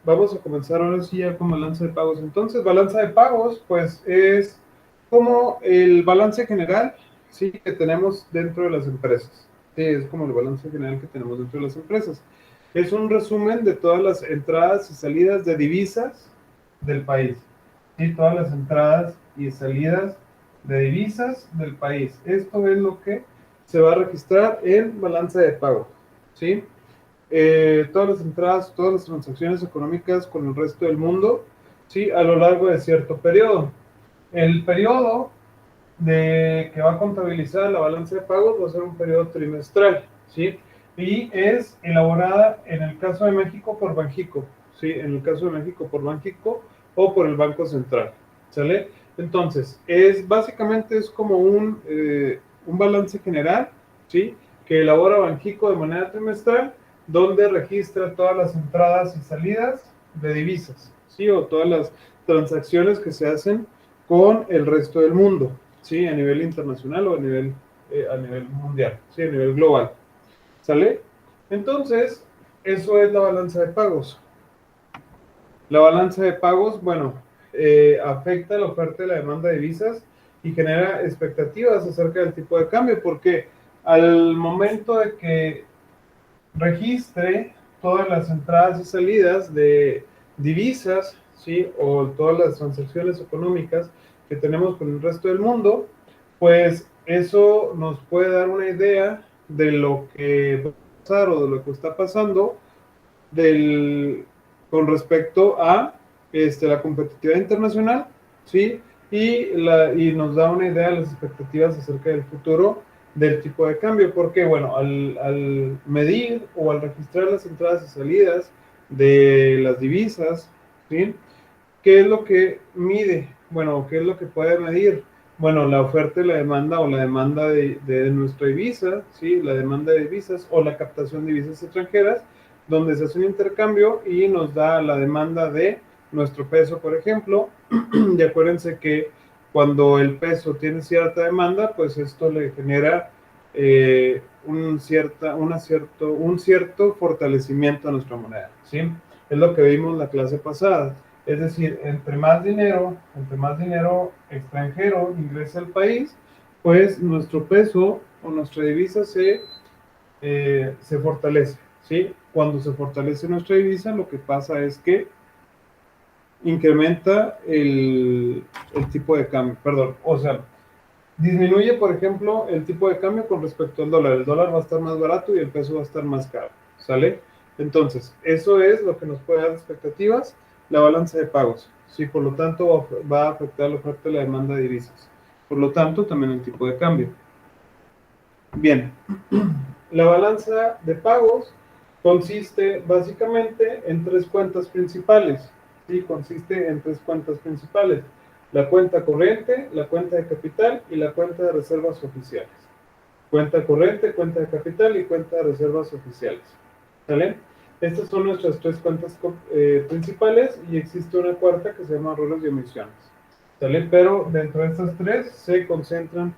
Vamos a comenzar ahora sí ya con balanza de pagos. Entonces, balanza de pagos, pues es como el balance general, sí, que tenemos dentro de las empresas. Sí, es como el balance general que tenemos dentro de las empresas. Es un resumen de todas las entradas y salidas de divisas del país. Sí, todas las entradas y salidas de divisas del país. Esto es lo que se va a registrar en balanza de pagos. ¿Sí? Todas las entradas, todas las transacciones económicas con el resto del mundo, ¿sí? A lo largo de cierto periodo. El periodo que va a contabilizar la balanza de pagos va a ser un periodo trimestral, ¿sí? Y es elaborada en el caso de México por Banxico, ¿sí? En el caso de México por Banxico o por el Banco Central, ¿sale? Entonces, básicamente es como un balance general, ¿sí? Que elabora Banxico de manera trimestral, donde registra todas las entradas y salidas de divisas, ¿sí? O todas las transacciones que se hacen con el resto del mundo, ¿sí? A nivel internacional o a nivel mundial, ¿sí? A nivel global, ¿sale? Entonces, eso es la balanza de pagos. La balanza de pagos, bueno, afecta la oferta y la demanda de divisas y genera expectativas acerca del tipo de cambio, porque al momento de que registre todas las entradas y salidas de divisas, ¿sí? O todas las transacciones económicas que tenemos con el resto del mundo, pues eso nos puede dar una idea de lo que va a pasar o de lo que está pasando del, con respecto a la competitividad internacional, ¿sí? Y nos da una idea de las expectativas acerca del futuro del tipo de cambio, porque bueno, al medir o al registrar las entradas y salidas de las divisas, ¿sí? ¿Qué es lo que mide? Bueno, ¿qué es lo que puede medir? Bueno, la oferta y la demanda o la demanda de nuestra divisa, ¿sí? La demanda de divisas o la captación de divisas extranjeras, donde se hace un intercambio y nos da la demanda de nuestro peso, por ejemplo. Y acuérdense que cuando el peso tiene cierta demanda, pues esto le genera un cierto fortalecimiento a nuestra moneda, ¿sí? Es lo que vimos en la clase pasada. Es decir, entre más dinero extranjero ingresa al país, pues nuestro peso o nuestra divisa se fortalece, ¿sí? Cuando se fortalece nuestra divisa, lo que pasa es que incrementa el tipo de cambio, perdón, o sea, disminuye, por ejemplo, el tipo de cambio con respecto al dólar. El dólar va a estar más barato y el peso va a estar más caro, ¿sale? Entonces, eso es lo que nos puede dar expectativas, la balanza de pagos. Sí, por lo tanto, va a afectar la oferta y la demanda de divisas. Por lo tanto, también el tipo de cambio. Bien, la balanza de pagos consiste básicamente en tres cuentas principales. Sí, consiste en tres cuentas principales. La cuenta corriente, la cuenta de capital y la cuenta de reservas oficiales. Cuenta corriente, cuenta de capital y cuenta de reservas oficiales. ¿Sale? Estas son nuestras tres cuentas principales y existe una cuarta que se llama roles y omisiones. ¿Sale? Pero dentro de estas tres se concentran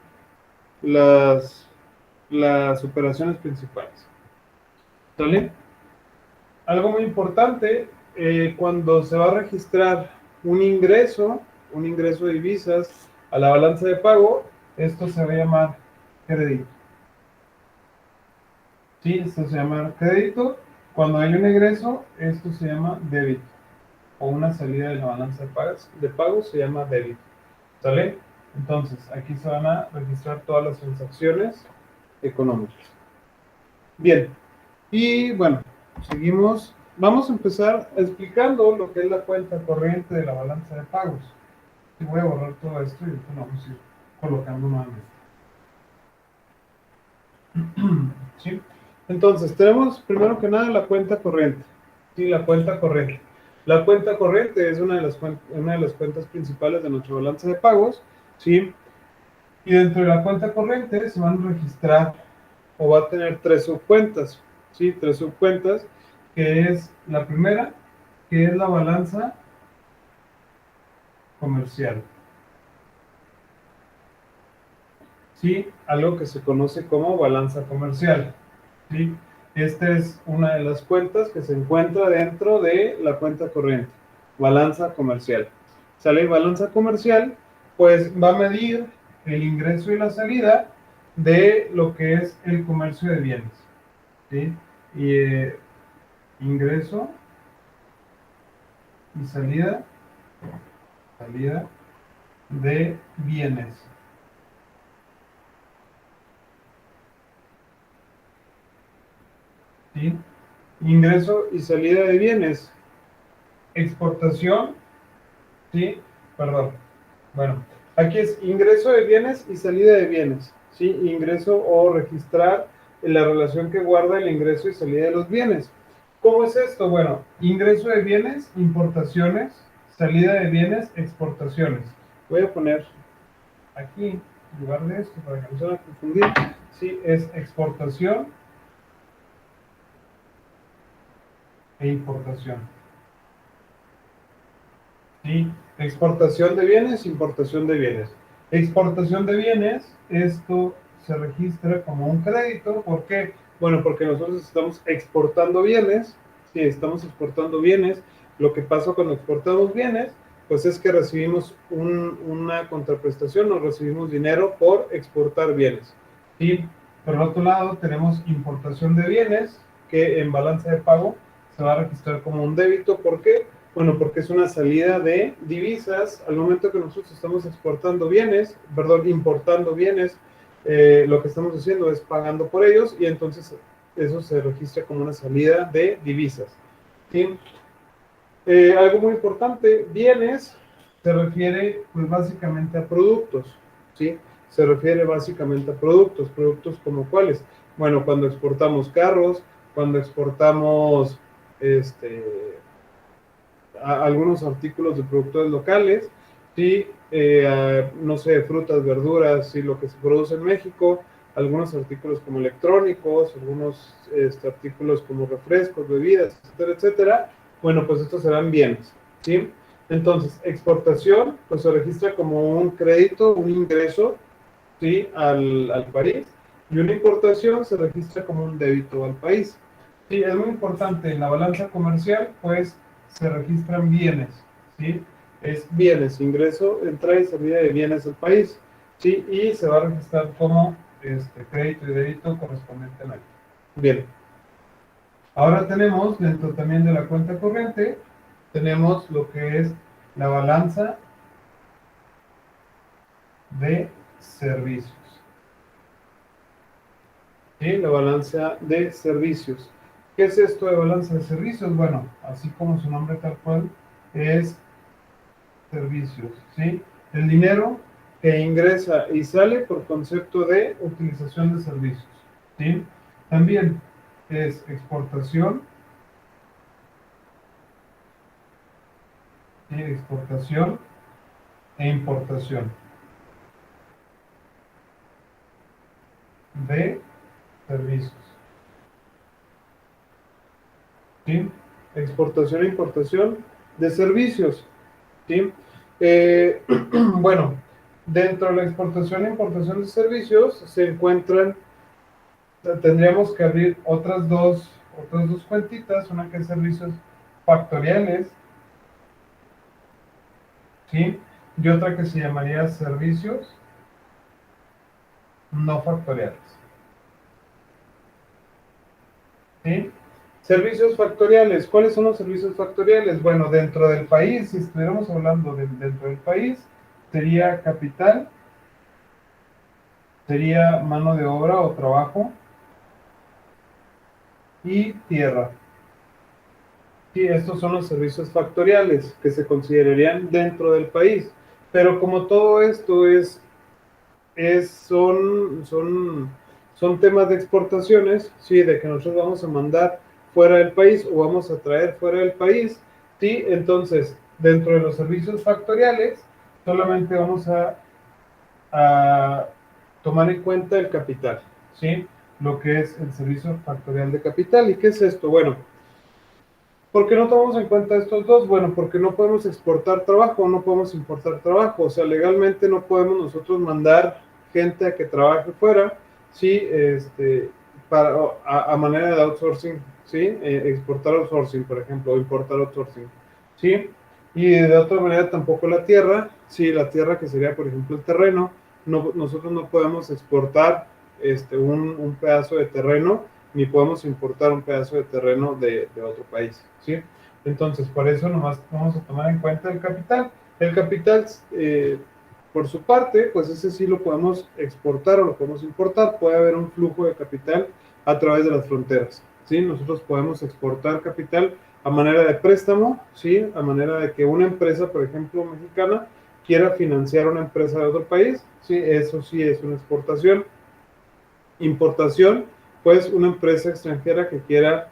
las, las operaciones principales. ¿Sale? Algo muy importante, cuando se va a registrar un ingreso de divisas a la balanza de pago, esto se va a llamar crédito. Sí, esto se llama crédito. Cuando hay un ingreso, esto se llama débito. O una salida de la balanza de pagos se llama débito. ¿Sale? Entonces, aquí se van a registrar todas las transacciones económicas. Bien, y bueno, seguimos. Vamos a empezar explicando lo que es la cuenta corriente de la balanza de pagos. Y voy a borrar todo esto y después vamos a ir colocando nuevamente. ¿Sí? Entonces, tenemos primero que nada la cuenta corriente. Sí, la cuenta corriente. La cuenta corriente es una de las cuentas principales de nuestra balanza de pagos. ¿Sí? Y dentro de la cuenta corriente se van a registrar o va a tener tres subcuentas. ¿Sí? Tres subcuentas, que es la primera, que es la balanza comercial. ¿Sí? Algo que se conoce como balanza comercial. ¿Sí? Esta es una de las cuentas que se encuentra dentro de la cuenta corriente, balanza comercial. Sale balanza comercial, pues va a medir el ingreso y la salida de lo que es el comercio de bienes, ¿sí? Y ingreso y salida de bienes. ¿Sí? Ingreso y salida de bienes. Exportación, ¿sí? Perdón. Bueno, aquí es ingreso de bienes y salida de bienes, ¿sí? Ingreso o registrar la relación que guarda el ingreso y salida de los bienes. ¿Cómo es esto? Bueno, ingreso de bienes, importaciones, salida de bienes, exportaciones. Voy a poner aquí, en lugar de esto, para que no se van a confundir, sí, es exportación e importación. ¿Sí? Exportación de bienes, importación de bienes. Exportación de bienes, esto se registra como un crédito. ¿Por qué? Bueno, porque nosotros estamos exportando bienes. Sí, estamos exportando bienes. Lo que pasa cuando exportamos bienes, pues es que recibimos una contraprestación o recibimos dinero por exportar bienes. Y por el otro lado tenemos importación de bienes, que en balanza de pago se va a registrar como un débito. ¿Por qué? Bueno, porque es una salida de divisas. Al momento que nosotros estamos exportando bienes, perdón, importando bienes, lo que estamos haciendo es pagando por ellos y entonces eso se registra como una salida de divisas. ¿Sí? Algo muy importante, bienes se refiere pues básicamente a productos, ¿sí? Se refiere básicamente a productos como cuáles. Bueno, cuando exportamos carros, cuando exportamos algunos artículos de productores locales, ¿sí? No sé, frutas, verduras, ¿sí? Lo que se produce en México, algunos artículos como electrónicos, algunos artículos como refrescos, bebidas, etcétera, etcétera. Bueno, pues estos serán bienes, ¿sí? Entonces, exportación, pues se registra como un crédito, un ingreso, ¿sí? al país, y una importación se registra como un débito al país. Sí, es muy importante, en la balanza comercial, pues se registran bienes, ¿sí? Es bienes, ingreso, entrada y salida de bienes al país, ¿sí? Y se va a registrar como crédito y débito correspondientemente. Bien. Ahora tenemos, dentro también de la cuenta corriente, tenemos lo que es la balanza de servicios. ¿Sí? La balanza de servicios. ¿Qué es esto de balanza de servicios? Bueno, así como su nombre tal cual, es servicios, ¿sí? El dinero que ingresa y sale por concepto de utilización de servicios, ¿sí? También es exportación, ¿sí? Exportación e importación de servicios, ¿sí? Exportación e importación de servicios, ¿sí? Bueno, dentro de la exportación e importación de servicios se encuentran, tendríamos que abrir otras dos cuentitas, una que es servicios factoriales, ¿sí? Y otra que se llamaría servicios no factoriales, ¿sí? Servicios factoriales, ¿cuáles son los servicios factoriales? Bueno, dentro del país, si estuviéramos hablando dentro del país, sería capital, sería mano de obra o trabajo y tierra. Sí, estos son los servicios factoriales que se considerarían dentro del país. Pero como todo esto son temas de exportaciones, sí, de que nosotros vamos a mandar fuera del país o vamos a traer fuera del país, sí, entonces dentro de los servicios factoriales solamente vamos a tomar en cuenta el capital, sí, lo que es el servicio factorial de capital. ¿Y qué es esto? Bueno, ¿por qué no tomamos en cuenta estos dos? Bueno, porque no podemos exportar trabajo, no podemos importar trabajo. O sea, legalmente no podemos nosotros mandar gente a que trabaje fuera, sí, a manera de outsourcing, ¿sí? Exportar outsourcing, por ejemplo, o importar outsourcing, ¿sí? Y de otra manera tampoco la tierra, sí, la tierra que sería, por ejemplo, el terreno, nosotros no podemos exportar un pedazo de terreno, ni podemos importar un pedazo de terreno de otro país, ¿sí? Entonces, por eso nomás vamos a tomar en cuenta el capital. El capital, por su parte, pues ese sí lo podemos exportar o lo podemos importar. Puede haber un flujo de capital a través de las fronteras, ¿sí? Nosotros podemos exportar capital a manera de préstamo, ¿sí? A manera de que una empresa, por ejemplo, mexicana, quiera financiar una empresa de otro país, ¿sí? Eso sí es una exportación. Importación, pues una empresa extranjera que quiera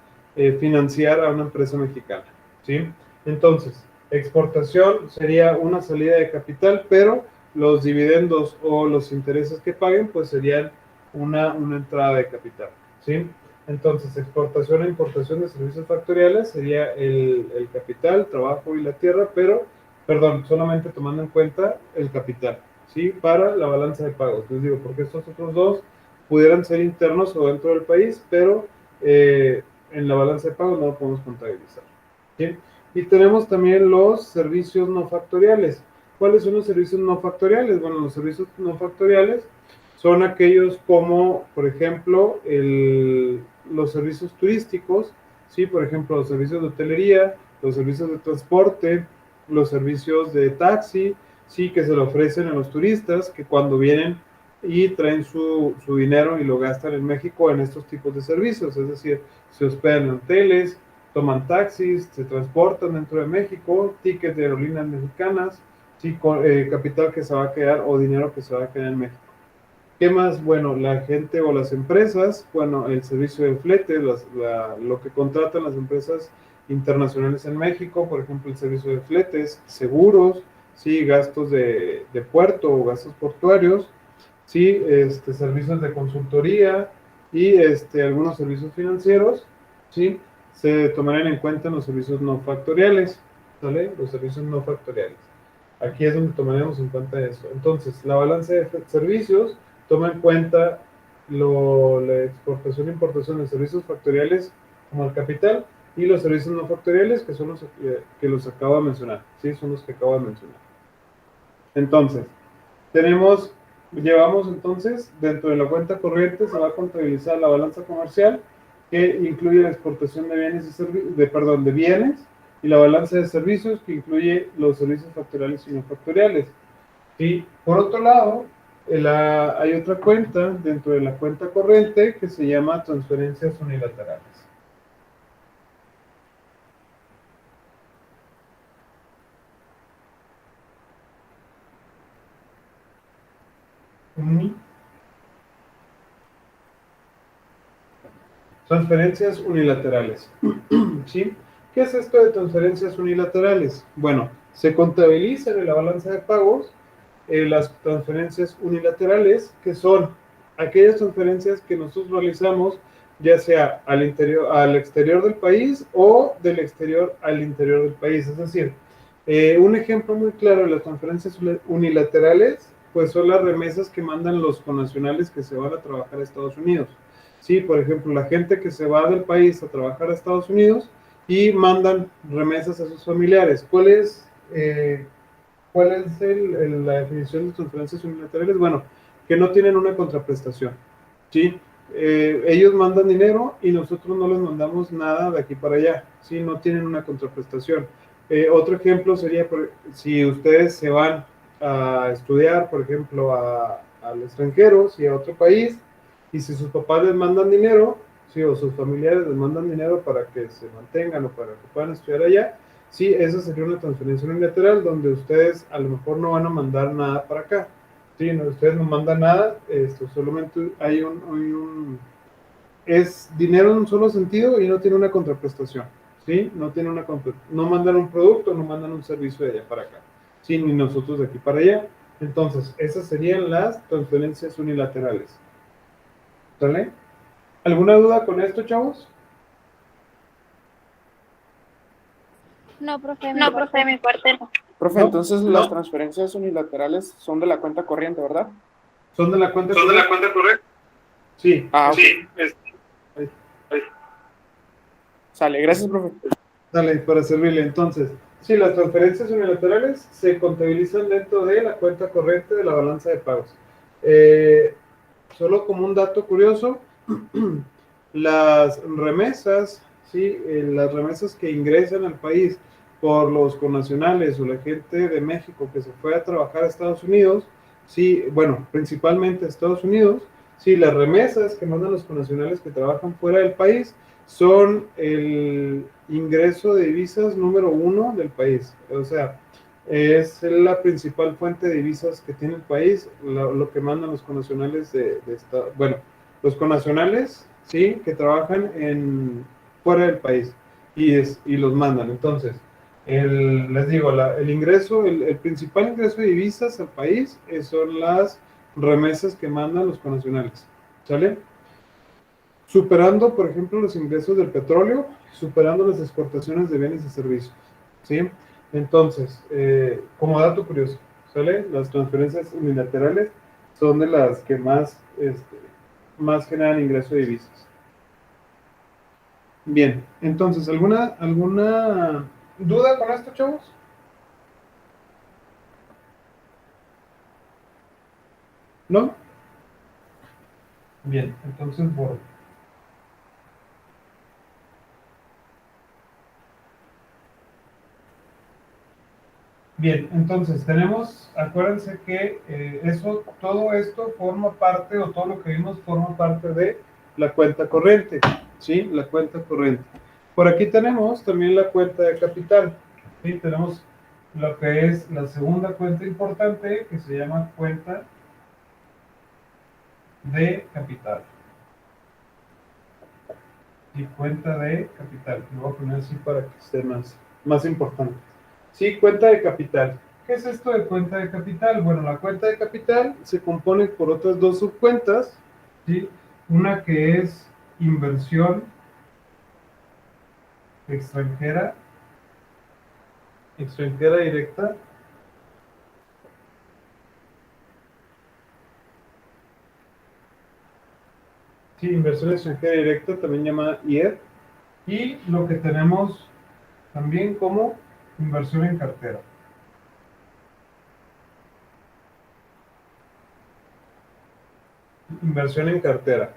financiar a una empresa mexicana, ¿sí? Entonces, exportación sería una salida de capital, pero los dividendos o los intereses que paguen, pues serían una entrada de capital, ¿sí? Entonces, exportación e importación de servicios factoriales sería el capital, trabajo y la tierra, pero, perdón, solamente tomando en cuenta el capital, ¿sí? Para la balanza de pagos. Les digo, porque estos otros dos pudieran ser internos o dentro del país, pero en la balanza de pagos no lo podemos contabilizar, ¿sí? Y tenemos también los servicios no factoriales. ¿Cuáles son los servicios no factoriales? Bueno, los servicios no factoriales son aquellos como, por ejemplo, los servicios turísticos, ¿sí? Por ejemplo, los servicios de hotelería, los servicios de transporte, los servicios de taxi, sí, que se le ofrecen a los turistas que cuando vienen y traen su dinero y lo gastan en México en estos tipos de servicios, es decir, se hospedan en hoteles, toman taxis, se transportan dentro de México, tickets de aerolíneas mexicanas, sí, capital que se va a quedar o dinero que se va a quedar en México. ¿Qué más? Bueno, la gente o las empresas, bueno, el servicio de flete, lo que contratan las empresas internacionales en México, por ejemplo, el servicio de fletes, seguros, sí, gastos de puerto o gastos portuarios, sí, servicios de consultoría y algunos servicios financieros, sí, se tomarán en cuenta en los servicios no factoriales, ¿vale? Los servicios no factoriales. Aquí es donde tomaremos en cuenta eso. Entonces, la balanza de servicios toma en cuenta la exportación e importación de servicios factoriales como el capital y los servicios no factoriales que son los que los acabo de mencionar, ¿sí? Son los que acabo de mencionar. Entonces, llevamos entonces, dentro de la cuenta corriente se va a contabilizar la balanza comercial que incluye la exportación de bienes de bienes y la balanza de servicios que incluye los servicios factoriales y no factoriales. Y por otro lado, hay otra cuenta dentro de la cuenta corriente que se llama transferencias unilaterales. Transferencias unilaterales. ¿Sí? ¿Qué es esto de transferencias unilaterales? Bueno, se contabilizan en la balanza de pagos las transferencias unilaterales, que son aquellas transferencias que nosotros realizamos ya sea al exterior del país o del exterior al interior del país. Es decir, un ejemplo muy claro de las transferencias unilaterales, pues son las remesas que mandan los connacionales que se van a trabajar a Estados Unidos. Sí, por ejemplo, la gente que se va del país a trabajar a Estados Unidos y mandan remesas a sus familiares. ¿Cuál es la definición de transferencias unilaterales? Bueno, que no tienen una contraprestación, ¿sí? Ellos mandan dinero y nosotros no les mandamos nada de aquí para allá, ¿sí? No tienen una contraprestación. Otro ejemplo sería si ustedes se van a estudiar, por ejemplo, al extranjero, sí, a otro país, y si sus papás les mandan dinero, sí, o sus familiares les mandan dinero para que se mantengan o para que puedan estudiar allá, sí, esa sería una transferencia unilateral donde ustedes a lo mejor no van a mandar nada para acá. Sí, no, ustedes no mandan nada, solamente es dinero en un solo sentido y no tiene una contraprestación, ¿sí? No mandan un producto, no mandan un servicio de allá para acá, sí, ni nosotros de aquí para allá. Entonces, esas serían las transferencias unilaterales. ¿Sale? ¿Alguna duda con esto, chavos? No, profe, No, profe, mi parte no. Profe, No, entonces no. las transferencias unilaterales son de la cuenta corriente, ¿verdad? ¿Son de la cuenta ¿Son de la cuenta correcta? Sí. Ah, ok. Sí. Sale, gracias, profe. Dale, para servirle. Entonces, sí, las transferencias unilaterales se contabilizan dentro de la cuenta corriente de la balanza de pagos. Solo como un dato curioso, las remesas, sí, las remesas que ingresan al país por los connacionales o la gente de México que se fue a trabajar a Estados Unidos, sí, bueno, principalmente a Estados Unidos, sí, las remesas que mandan los connacionales que trabajan fuera del país son el ingreso de divisas número uno del país. O sea, es la principal fuente de divisas que tiene el país, lo que mandan los connacionales bueno, los connacionales, sí, que trabajan fuera del país y los mandan. Entonces, les digo, el ingreso, el principal ingreso de divisas al país son las remesas que mandan los connacionales, ¿sale? Superando, por ejemplo, los ingresos del petróleo, superando las exportaciones de bienes y servicios, ¿sí? Entonces, como dato curioso, ¿sale? Las transferencias unilaterales son de las que más generan ingreso de divisas. Bien, entonces, ¿alguna duda con esto, chavos? ¿No? Bien, entonces borro. Bien, entonces tenemos, acuérdense que todo esto forma parte, o todo lo que vimos forma parte de la cuenta corriente, ¿sí? La cuenta corriente. Por aquí tenemos también la cuenta de capital, ¿sí? Tenemos lo que es la segunda cuenta importante, que se llama cuenta de capital. Y cuenta de capital, lo voy a poner así para que esté más importante. Sí, cuenta de capital. ¿Qué es esto de cuenta de capital? Bueno, la cuenta de capital se compone por otras dos subcuentas, ¿sí? Una que es inversión extranjera directa. Sí, inversión extranjera directa, también llamada IED. Y lo que tenemos también como inversión en cartera. Inversión en cartera.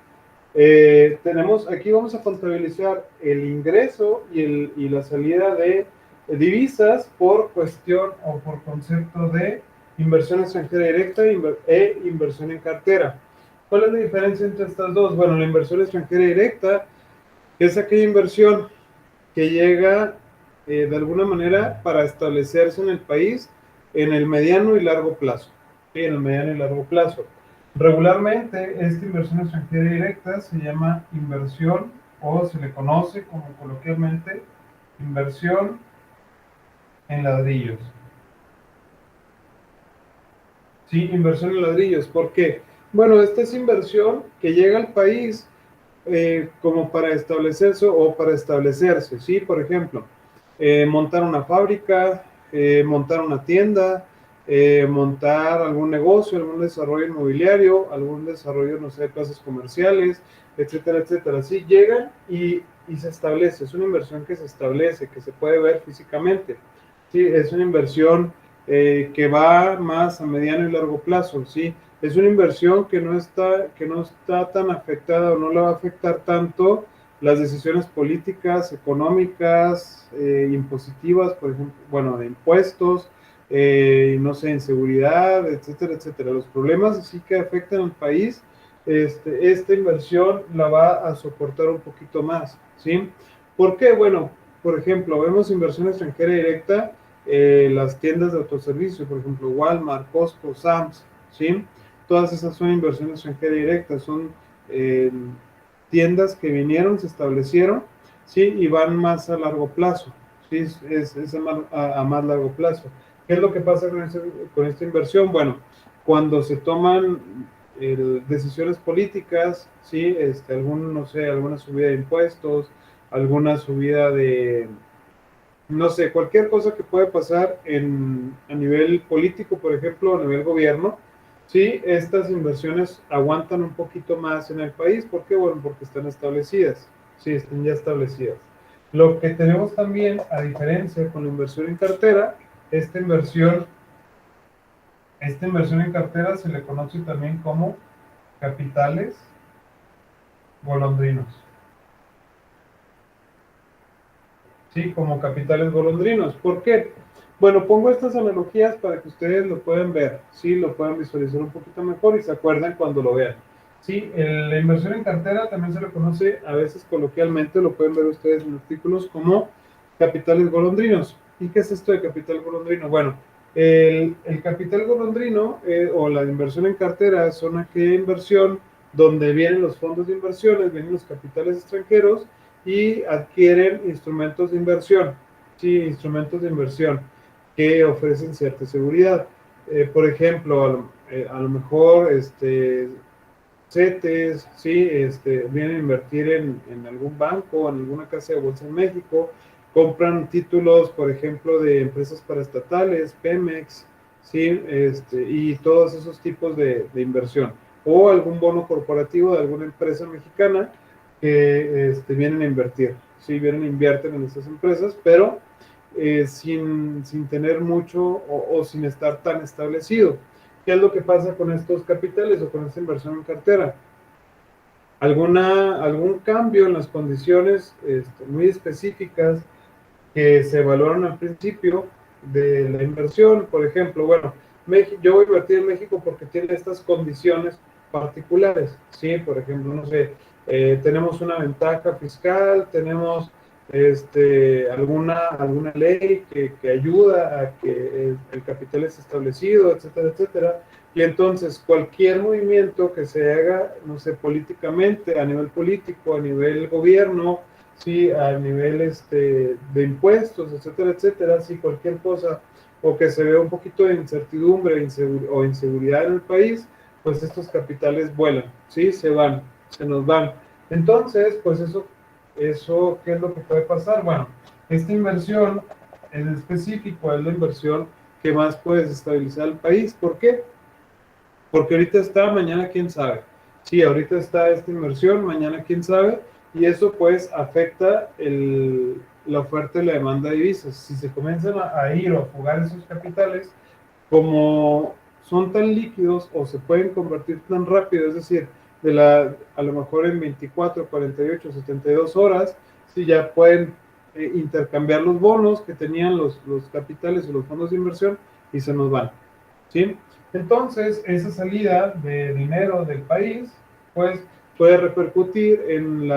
Aquí vamos a contabilizar el ingreso y la salida de divisas por cuestión o por concepto de inversión extranjera directa e inversión en cartera. ¿Cuál es la diferencia entre estas dos? Bueno, la inversión extranjera directa es aquella inversión que llega de alguna manera para establecerse en el país en el mediano y largo plazo. Sí, en el mediano y largo plazo. Regularmente, esta inversión extranjera directa se llama inversión, o se le conoce como coloquialmente inversión en ladrillos. Sí, inversión en ladrillos. ¿Por qué? Bueno, esta es inversión que llega al país como para establecerse o para establecerse, ¿sí? Por ejemplo, montar una fábrica, montar una tienda, montar algún negocio, algún desarrollo inmobiliario, algún desarrollo, no sé, de plazas comerciales, etcétera, etcétera. Sí, llegan y se establece, es una inversión que se establece, que se puede ver físicamente. Sí, es una inversión que va más a mediano y largo plazo, ¿sí? Es una inversión que no está tan afectada o no le va a afectar tanto las decisiones políticas, económicas, impositivas, por ejemplo, bueno, de impuestos, no sé, inseguridad, etcétera, etcétera. Los problemas así que afectan al país, esta inversión la va a soportar un poquito más, ¿sí? ¿Por qué? Bueno, por ejemplo, vemos inversión extranjera directa, las tiendas de autoservicio, por ejemplo, Walmart, Costco, Sam's, ¿sí? Todas esas son inversiones extranjeras directas, son eh, tiendas que vinieron, se establecieron, ¿sí? Y van más a largo plazo, ¿sí? Es a más largo plazo. ¿Qué es lo que pasa con esta inversión? Bueno, cuando se toman decisiones políticas, ¿sí? No sé, alguna subida de impuestos, alguna subida de, no sé, cualquier cosa que pueda pasar a nivel político, por ejemplo, a nivel gobierno, sí, estas inversiones aguantan un poquito más en el país. ¿Por qué? Bueno, porque están establecidas, sí, están ya establecidas. Lo que tenemos también, a diferencia con la inversión en cartera, esta inversión en cartera se le conoce también como capitales golondrinos. Sí, como capitales golondrinos. ¿Por qué? Bueno, pongo estas analogías para que ustedes lo puedan ver, sí, lo puedan visualizar un poquito mejor y se acuerden cuando lo vean. Sí, la inversión en cartera también se le conoce a veces coloquialmente, lo pueden ver ustedes en artículos como capitales golondrinos. ¿Y qué es esto de capital golondrino? Bueno, el capital golondrino o la inversión en cartera son aquella inversión donde vienen los fondos de inversiones, vienen los capitales extranjeros y adquieren instrumentos de inversión, sí, instrumentos de inversión que ofrecen cierta seguridad. Por ejemplo, a lo mejor CETES, sí, vienen a invertir en algún banco, en alguna casa de bolsa en México, compran títulos, por ejemplo, de empresas paraestatales, Pemex, sí, y todos esos tipos de inversión. O algún bono corporativo de alguna empresa mexicana que vienen a invertir. Sí, vienen, invierten en estas empresas, pero sin tener mucho o sin estar tan establecido. ¿Qué es lo que pasa con estos capitales o con esta inversión en cartera? Algún cambio en las condiciones muy específicas que se evaluaron al principio de la inversión. Por ejemplo, bueno, yo voy a invertir en México porque tiene estas condiciones particulares, ¿sí? Por ejemplo, no sé, tenemos una ventaja fiscal, tenemos alguna ley que ayuda a que el capital esté establecido, etcétera, etcétera. Y entonces cualquier movimiento que se haga, no sé, políticamente, a nivel político, a nivel gobierno, sí, a nivel de impuestos, etcétera, etcétera, sí, cualquier cosa, o que se vea un poquito de incertidumbre o inseguridad en el país, pues estos capitales vuelan, sí, se nos van. Entonces, pues eso, ¿qué es lo que puede pasar? Bueno, esta inversión en específico es la inversión que más puede desestabilizar el país. ¿Por qué? Porque ahorita está, mañana quién sabe. Sí, ahorita está esta inversión, mañana quién sabe, y eso pues afecta la oferta y la demanda de divisas. Si se comienzan a ir o a fugar esos capitales, como son tan líquidos o se pueden convertir tan rápido, es decir, a lo mejor en 24, 48, 72 horas, si ya pueden intercambiar los bonos que tenían los capitales o los fondos de inversión y se nos van, ¿sí? Entonces, esa salida de dinero del país, pues, puede repercutir en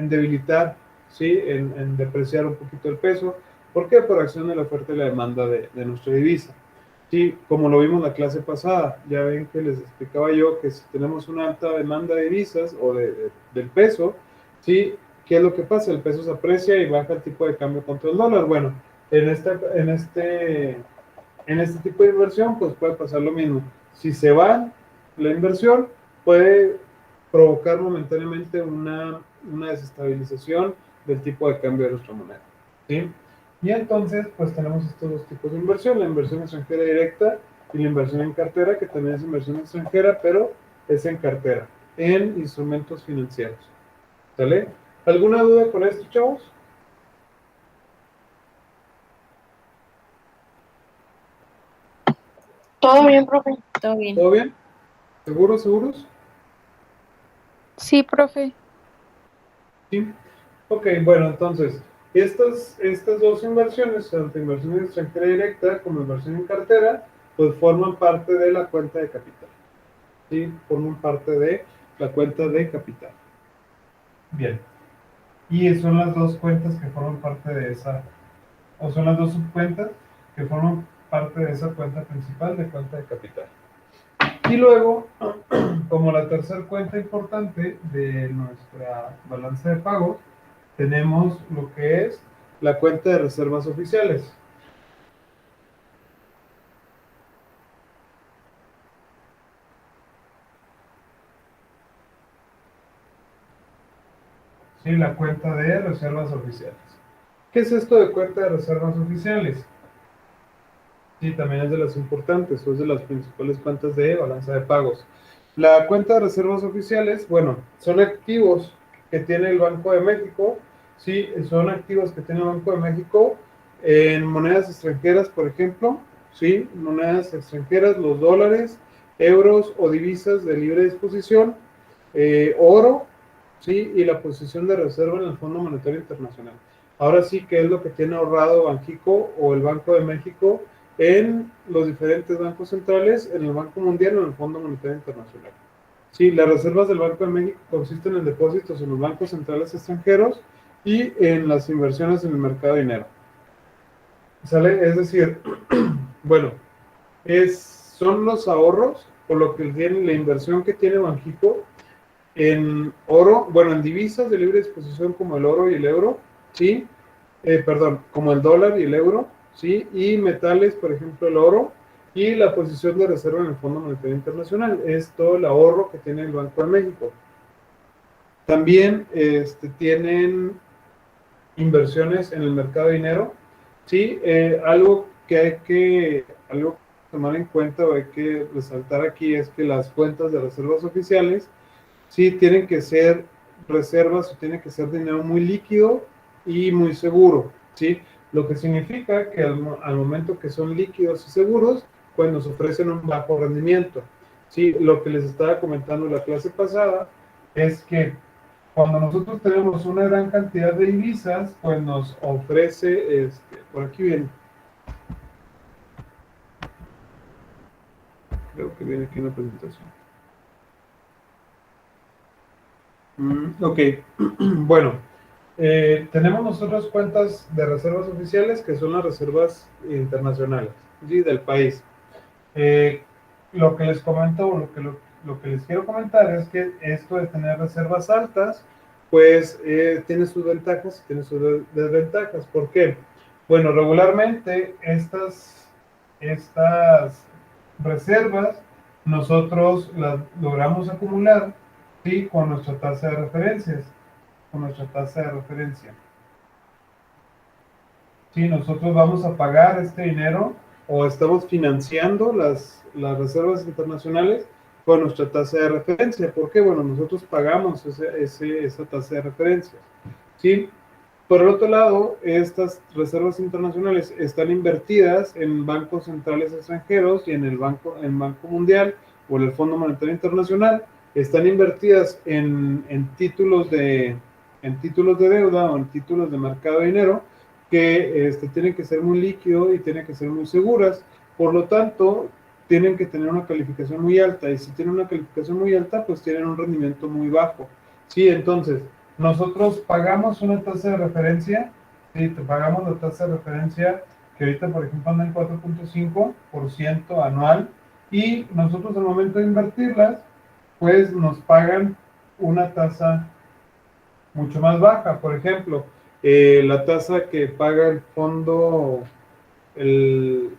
debilitar, ¿sí? En depreciar un poquito el peso. ¿Por qué? Por acción de la oferta y la demanda de nuestra divisa. Sí, como lo vimos la clase pasada, ya ven que les explicaba yo que si tenemos una alta demanda de divisas o del peso, ¿sí? ¿Qué es lo que pasa? El peso se aprecia y baja el tipo de cambio contra el dólar. Bueno, en este tipo de inversión, pues puede pasar lo mismo. Si se va la inversión, puede provocar momentáneamente una desestabilización del tipo de cambio de nuestra moneda, ¿sí? Y entonces, pues tenemos estos dos tipos de inversión, la inversión extranjera directa y la inversión en cartera, que también es inversión extranjera, pero es en cartera, en instrumentos financieros. ¿Sale? ¿Alguna duda con esto, chavos? Todo bien, profe. Todo bien. ¿Todo bien? ¿Seguros, seguros? Sí, profe. Sí. Ok, bueno, entonces, estas dos inversiones, tanto inversión extranjera directa como inversión en cartera, pues forman parte de la cuenta de capital. ¿Sí? Forman parte de la cuenta de capital. Bien. Y son las dos cuentas que forman parte de esa, o son las dos subcuentas que forman parte de esa cuenta principal de cuenta de capital. Y luego, como la tercera cuenta importante de nuestra balanza de pagos, tenemos lo que es la cuenta de reservas oficiales. Sí, la cuenta de reservas oficiales. ¿Qué es esto de cuenta de reservas oficiales? Sí, también es de las importantes, o es de las principales cuentas de balanza de pagos. La cuenta de reservas oficiales, bueno, son activos que tiene el Banco de México ¿sí? Son activos que tiene el Banco de México en monedas extranjeras, por ejemplo, ¿sí? Monedas extranjeras, los dólares, euros o divisas de libre disposición, oro, ¿sí? Y la posición de reserva en el Fondo Monetario Internacional. Ahora sí, ¿qué es lo que tiene ahorrado Banxico o el Banco de México en los diferentes bancos centrales, en el Banco Mundial o en el Fondo Monetario Internacional? Sí, las reservas del Banco de México consisten en depósitos en los bancos centrales extranjeros y en las inversiones en el mercado de dinero. ¿Sale? Es decir, bueno, son los ahorros, por lo que tiene la inversión que tiene Banxico en oro, bueno, en divisas de libre disposición como el oro y el euro, ¿sí? Perdón, como el dólar y el euro, ¿sí? Y metales, por ejemplo, el oro, y la posición de reserva en el Fondo Monetario Internacional, es todo el ahorro que tiene el Banco de México. También tienen inversiones en el mercado de dinero, ¿sí? Algo que tomar en cuenta o hay que resaltar aquí es que las cuentas de reservas oficiales, sí, tienen que ser reservas o tiene que ser dinero muy líquido y muy seguro, ¿sí? Lo que significa que al momento que son líquidos y seguros, pues nos ofrecen un bajo rendimiento, ¿sí? Lo que les estaba comentando en la clase pasada es que cuando nosotros tenemos una gran cantidad de divisas, pues nos ofrece, por aquí viene, creo que viene aquí en la presentación. Ok, bueno, tenemos nosotros cuentas de reservas oficiales que son las reservas internacionales, ¿sí? Del país. Lo que les comento, o lo que les quiero comentar es que esto de tener reservas altas, pues tiene sus ventajas y tiene sus desventajas. ¿Por qué? Bueno, regularmente estas reservas nosotros las logramos acumular, ¿sí? Con nuestra tasa de referencias, con nuestra tasa de referencia. Sí, nosotros vamos a pagar este dinero o estamos financiando las reservas internacionales con nuestra tasa de referencia. ¿Por qué? Bueno, nosotros pagamos esa tasa de referencia. ¿Sí? Por el otro lado, estas reservas internacionales están invertidas en bancos centrales extranjeros y en el Banco Mundial o en el Fondo Monetario Internacional. Están invertidas en títulos de deuda o en títulos de mercado de dinero que tienen que ser muy líquidos y tienen que ser muy seguras. Por lo tanto, tienen que tener una calificación muy alta, y si tienen una calificación muy alta, pues tienen un rendimiento muy bajo. Sí, entonces, nosotros pagamos una tasa de referencia, sí, te pagamos la tasa de referencia que ahorita, por ejemplo, anda en 4.5% anual, y nosotros al momento de invertirlas, pues nos pagan una tasa mucho más baja. Por ejemplo, la tasa que paga el fondo, el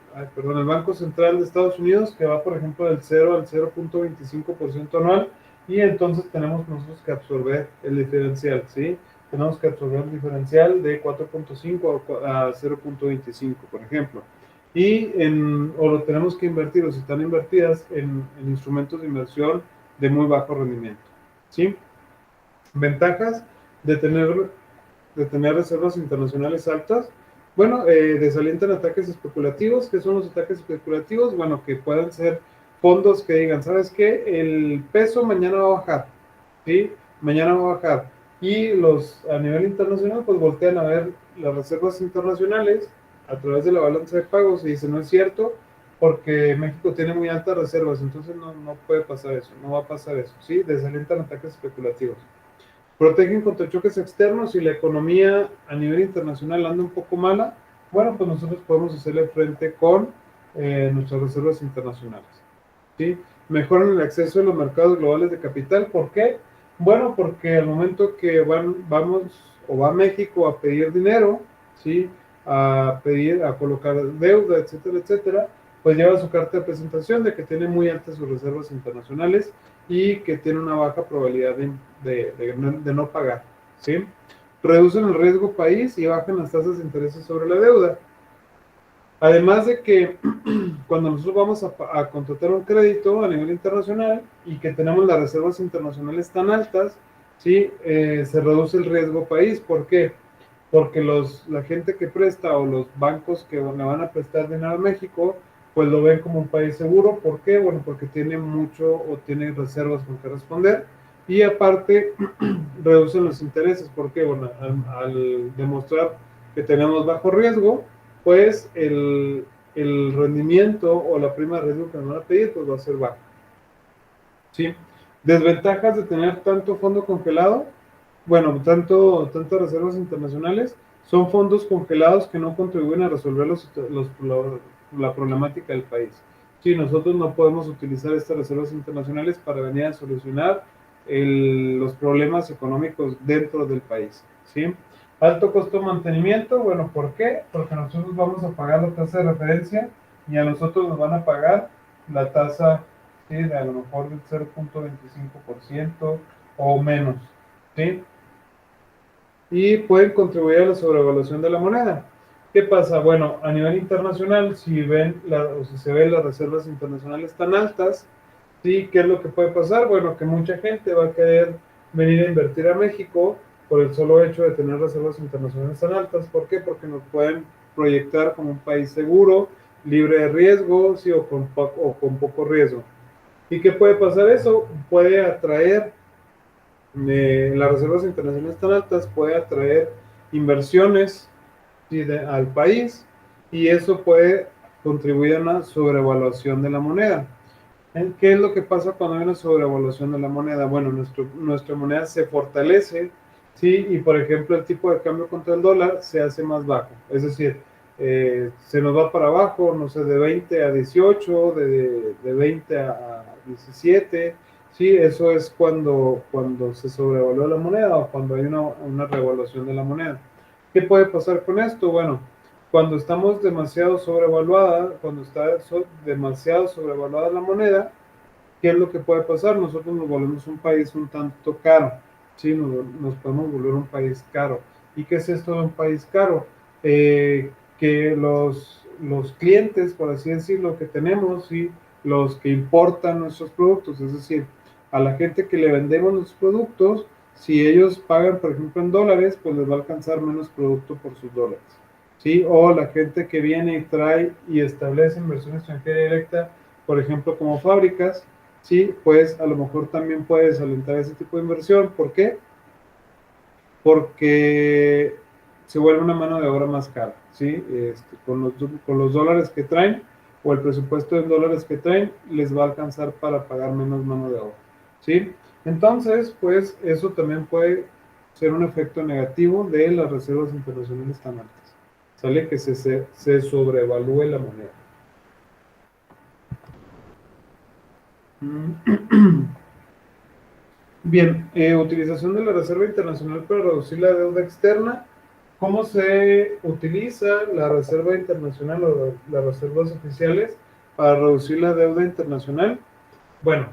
Banco Central de Estados Unidos, que va, por ejemplo, del 0 al 0.25% anual, y entonces tenemos nosotros que absorber el diferencial, ¿sí? Tenemos que absorber el diferencial de 4.5 a 0.25, por ejemplo. O lo tenemos que invertir, o si están invertidas en instrumentos de inversión de muy bajo rendimiento, ¿sí? Ventajas de tener reservas internacionales altas. Bueno, desalientan ataques especulativos. ¿Qué son los ataques especulativos? Bueno, que puedan ser fondos que digan, ¿sabes qué? El peso mañana va a bajar, ¿sí? Mañana va a bajar. Y a nivel internacional, pues voltean a ver las reservas internacionales a través de la balanza de pagos y dicen, no es cierto, porque México tiene muy altas reservas, entonces no puede pasar eso, no va a pasar eso, ¿sí? Desalientan ataques especulativos. Protegen contra choques externos. Si la economía a nivel internacional anda un poco mala, bueno, pues nosotros podemos hacerle frente con nuestras reservas internacionales, ¿sí? Mejoran el acceso a los mercados globales de capital. ¿Por qué? Bueno, porque al momento que va México a pedir dinero, ¿sí? A colocar deuda, etcétera, etcétera, pues lleva su carta de presentación de que tiene muy altas sus reservas internacionales y que tiene una baja probabilidad de no pagar, ¿sí? Reducen el riesgo país y bajan las tasas de interés sobre la deuda. Además de que cuando nosotros vamos a contratar un crédito a nivel internacional y que tenemos las reservas internacionales tan altas, ¿sí? Se reduce el riesgo país. ¿Por qué? porque la gente que presta o los bancos que le van a prestar dinero a México, pues lo ven como un país seguro. ¿Por qué? Bueno, porque tiene mucho o tiene reservas con que responder, y aparte reducen los intereses. ¿Por qué? Bueno, al demostrar que tenemos bajo riesgo, pues el rendimiento o la prima de riesgo que nos van a pedir, pues va a ser bajo. ¿Sí? Desventajas de tener tanto fondo congelado. Bueno, tantas reservas internacionales, son fondos congelados que no contribuyen a resolver la problemática del país. Sí, nosotros no podemos utilizar estas reservas internacionales para venir a solucionar los problemas económicos dentro del país. ¿Sí? Alto costo de mantenimiento. Bueno, ¿por qué? Porque nosotros vamos a pagar la tasa de referencia y a nosotros nos van a pagar la tasa, ¿sí?, de a lo mejor del 0.25% o menos. ¿Sí? Y pueden contribuir a la sobrevaluación de la moneda. ¿Qué pasa? Bueno, a nivel internacional, si se ven las reservas internacionales tan altas, ¿sí?, ¿qué es lo que puede pasar? Bueno, que mucha gente va a querer venir a invertir a México por el solo hecho de tener reservas internacionales tan altas. ¿Por qué? Porque nos pueden proyectar como un país seguro, libre de riesgo, ¿sí?, o con poco riesgo. ¿Y qué puede pasar eso? Puede atraer las reservas internacionales tan altas, puede atraer inversiones, ¿sí?, al país, y eso puede contribuir a una sobrevaluación de la moneda. ¿Qué es lo que pasa cuando hay una sobrevaluación de la moneda? Bueno, nuestra moneda se fortalece, ¿sí? Y por ejemplo el tipo de cambio contra el dólar se hace más bajo, es decir, se nos va para abajo, no sé, de 20 a 18, de 20 a 17, ¿sí? Eso es cuando se sobrevalúa la moneda o cuando hay una revaluación de la moneda. ¿Qué puede pasar con esto? Bueno, cuando estamos demasiado sobrevaluada, demasiado sobrevaluada la moneda, ¿qué es lo que puede pasar? Nosotros nos volvemos un país un tanto caro, ¿sí? Nos podemos volver un país caro. ¿Y qué es esto de un país caro? Que los clientes, por así decirlo, que tenemos, ¿sí?, los que importan nuestros productos, es decir, a la gente que le vendemos nuestros productos, si ellos pagan, por ejemplo, en dólares, pues les va a alcanzar menos producto por sus dólares. ¿Sí? O la gente que viene y trae y establece inversión extranjera directa, por ejemplo, como fábricas, ¿sí?, pues a lo mejor también puede desalentar ese tipo de inversión. ¿Por qué? Porque se vuelve una mano de obra más cara, ¿sí? Con los dólares que traen o el presupuesto en dólares que traen, les va a alcanzar para pagar menos mano de obra, ¿sí? Entonces, pues eso también puede ser un efecto negativo de las reservas internacionales tan altas, ¿sale? Que se sobrevalúe la moneda. Bien, utilización de la Reserva Internacional para reducir la deuda externa. ¿Cómo se utiliza la Reserva Internacional o las reservas oficiales para reducir la deuda internacional? Bueno,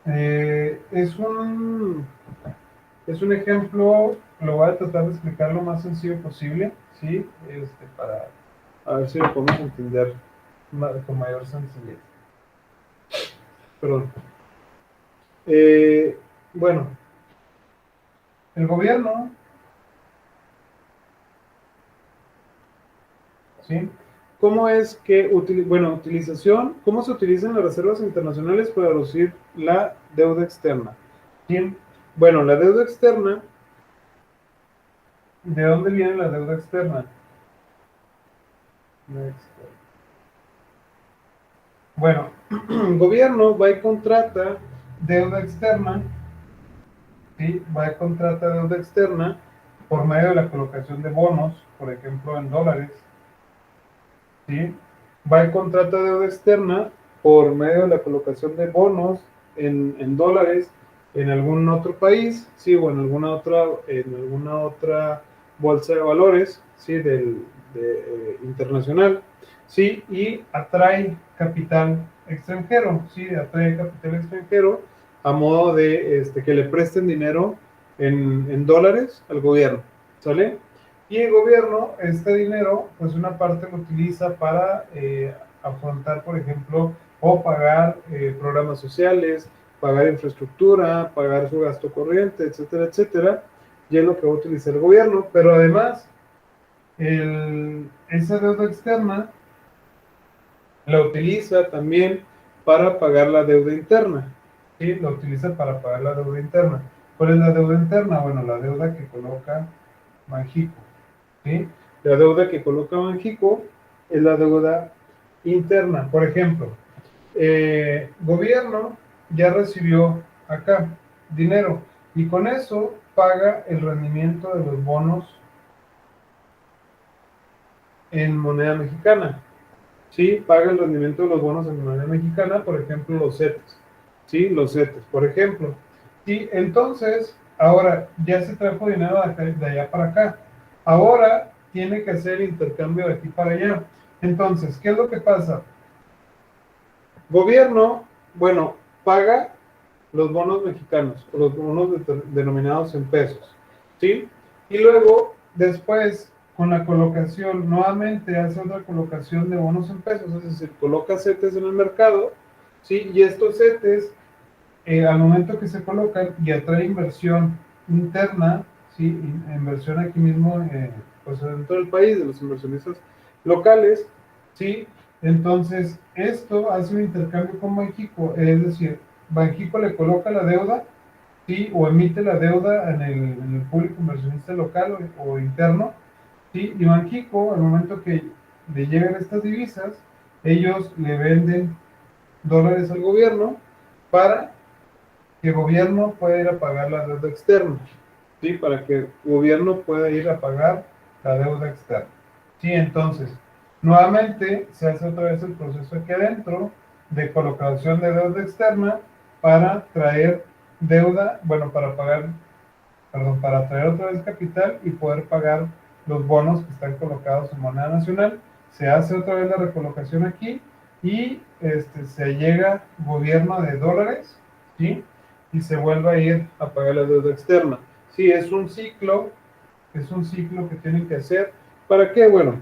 es un ejemplo, lo voy a tratar de explicar lo más sencillo posible, ¿sí? Para a ver si lo podemos entender con mayor sencillez. Perdón. Bueno, el gobierno, ¿sí? ¿Cómo es que cómo se utilizan las reservas internacionales para reducir la deuda externa? ¿Sí? Bueno, la deuda externa, ¿de dónde viene la deuda externa? Bueno, el gobierno va y contrata deuda externa, ¿sí? Va y contrata deuda externa por medio de la colocación de bonos, por ejemplo, en dólares, ¿sí? Va y contrata deuda externa por medio de la colocación de bonos en dólares en algún otro país, ¿sí? O en alguna otra bolsa de valores, ¿sí? Internacional, ¿sí? Y atrae capital extranjero, ¿sí? Atrae capital extranjero a modo de que le presten dinero en dólares al gobierno, ¿sale? Y el gobierno, este dinero, pues una parte lo utiliza para afrontar, por ejemplo, o pagar programas sociales, pagar infraestructura, pagar su gasto corriente, etcétera, etcétera. y es lo que va a utilizar el gobierno, pero además esa deuda externa la utiliza también para pagar la deuda interna, ¿sí? La utiliza para pagar la deuda interna. ¿Cuál es la deuda interna? Bueno, la deuda que coloca Banxico, ¿sí? La deuda que coloca Banxico es la deuda interna. Por ejemplo, gobierno ya recibió acá dinero y con eso paga el rendimiento de los bonos en moneda mexicana. ¿Sí? Paga el rendimiento de los bonos en moneda mexicana, por ejemplo, los CETES. ¿Sí? Los CETES, por ejemplo. Y entonces, ahora ya se trajo dinero de allá para acá. Ahora tiene que hacer intercambio de aquí para allá. Entonces, ¿qué es lo que pasa? Gobierno, bueno, paga los bonos mexicanos, o los bonos denominados en pesos, ¿sí? Y luego, después, con la colocación, nuevamente hace otra colocación de bonos en pesos, es decir, coloca CETES en el mercado, ¿sí? Y estos CETES, al momento que se colocan y atrae inversión interna, ¿sí? Inversión aquí mismo, pues dentro del país, de los inversionistas locales, ¿sí? Entonces, esto hace un intercambio con Banxico, es decir, Banxico le coloca la deuda, ¿sí? O emite la deuda en el público inversionista local o interno, ¿sí? Y Banxico, al momento que le llegan estas divisas, ellos le venden dólares al gobierno para que el gobierno pueda ir a pagar la deuda externa, ¿sí? Para que el gobierno pueda ir a pagar la deuda externa. Sí, entonces, nuevamente se hace otra vez el proceso aquí adentro de colocación de deuda externa para traer deuda, bueno, para pagar, perdón, para traer otra vez capital y poder pagar los bonos que están colocados en moneda nacional. Se hace otra vez la recolocación aquí y se llega gobierno de dólares, ¿sí? Y se vuelve a ir a pagar la deuda externa. Sí, es un ciclo que tienen que hacer. ¿Para qué? Bueno,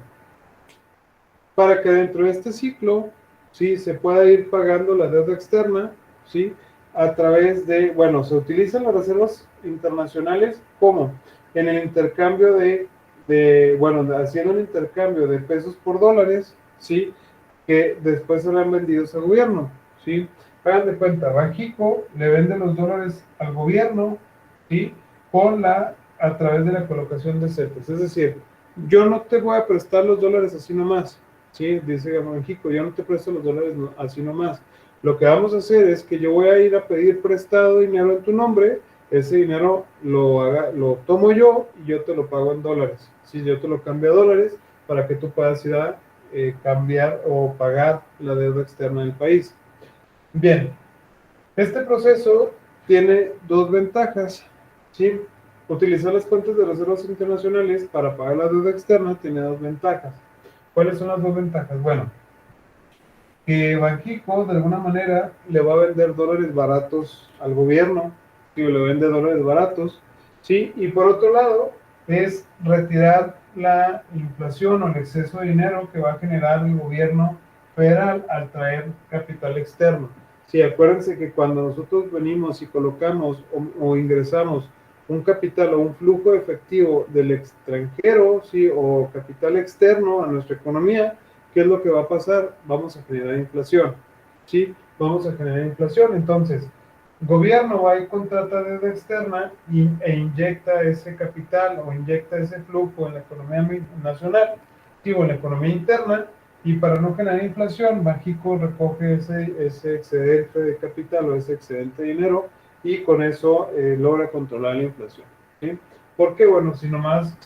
para que dentro de este ciclo, sí, se pueda ir pagando la deuda externa, sí, a través de, bueno, se utilizan las reservas internacionales, ¿cómo? En el intercambio bueno, haciendo un intercambio de pesos por dólares, sí, que después serán vendidos al gobierno, sí. Hagan de cuenta, Banxico le vende los dólares al gobierno, sí, a través de la colocación de CETES. Es decir, yo no te voy a prestar los dólares así nomás, sí, dice Banxico, yo no te presto los dólares así nomás. Lo que vamos a hacer es que yo voy a ir a pedir prestado dinero en tu nombre, ese dinero lo tomo yo y yo te lo pago en dólares. Sí, yo te lo cambio a dólares para que tú puedas ir a cambiar o pagar la deuda externa del país. Bien, este proceso tiene dos ventajas, ¿sí? Utilizar las cuentas de reservas internacionales para pagar la deuda externa tiene dos ventajas. ¿Cuáles son las dos ventajas? Bueno, que Banxico de alguna manera le va a vender dólares baratos al gobierno, que le vende dólares baratos, ¿sí? Y por otro lado, es retirar la inflación o el exceso de dinero que va a generar el gobierno federal al traer capital externo. Sí, acuérdense que cuando nosotros venimos y colocamos o ingresamos un capital o un flujo efectivo del extranjero, sí, o capital externo a nuestra economía, ¿qué es lo que va a pasar? Vamos a generar inflación, ¿sí? Vamos a generar inflación. Entonces, gobierno va y contrata deuda externa e inyecta ese capital o inyecta ese flujo en la economía nacional, ¿sí? O en la economía interna, y para no generar inflación, Banxico recoge ese excedente de capital o ese excedente de dinero y con eso logra controlar la inflación, ¿sí? Porque, bueno, si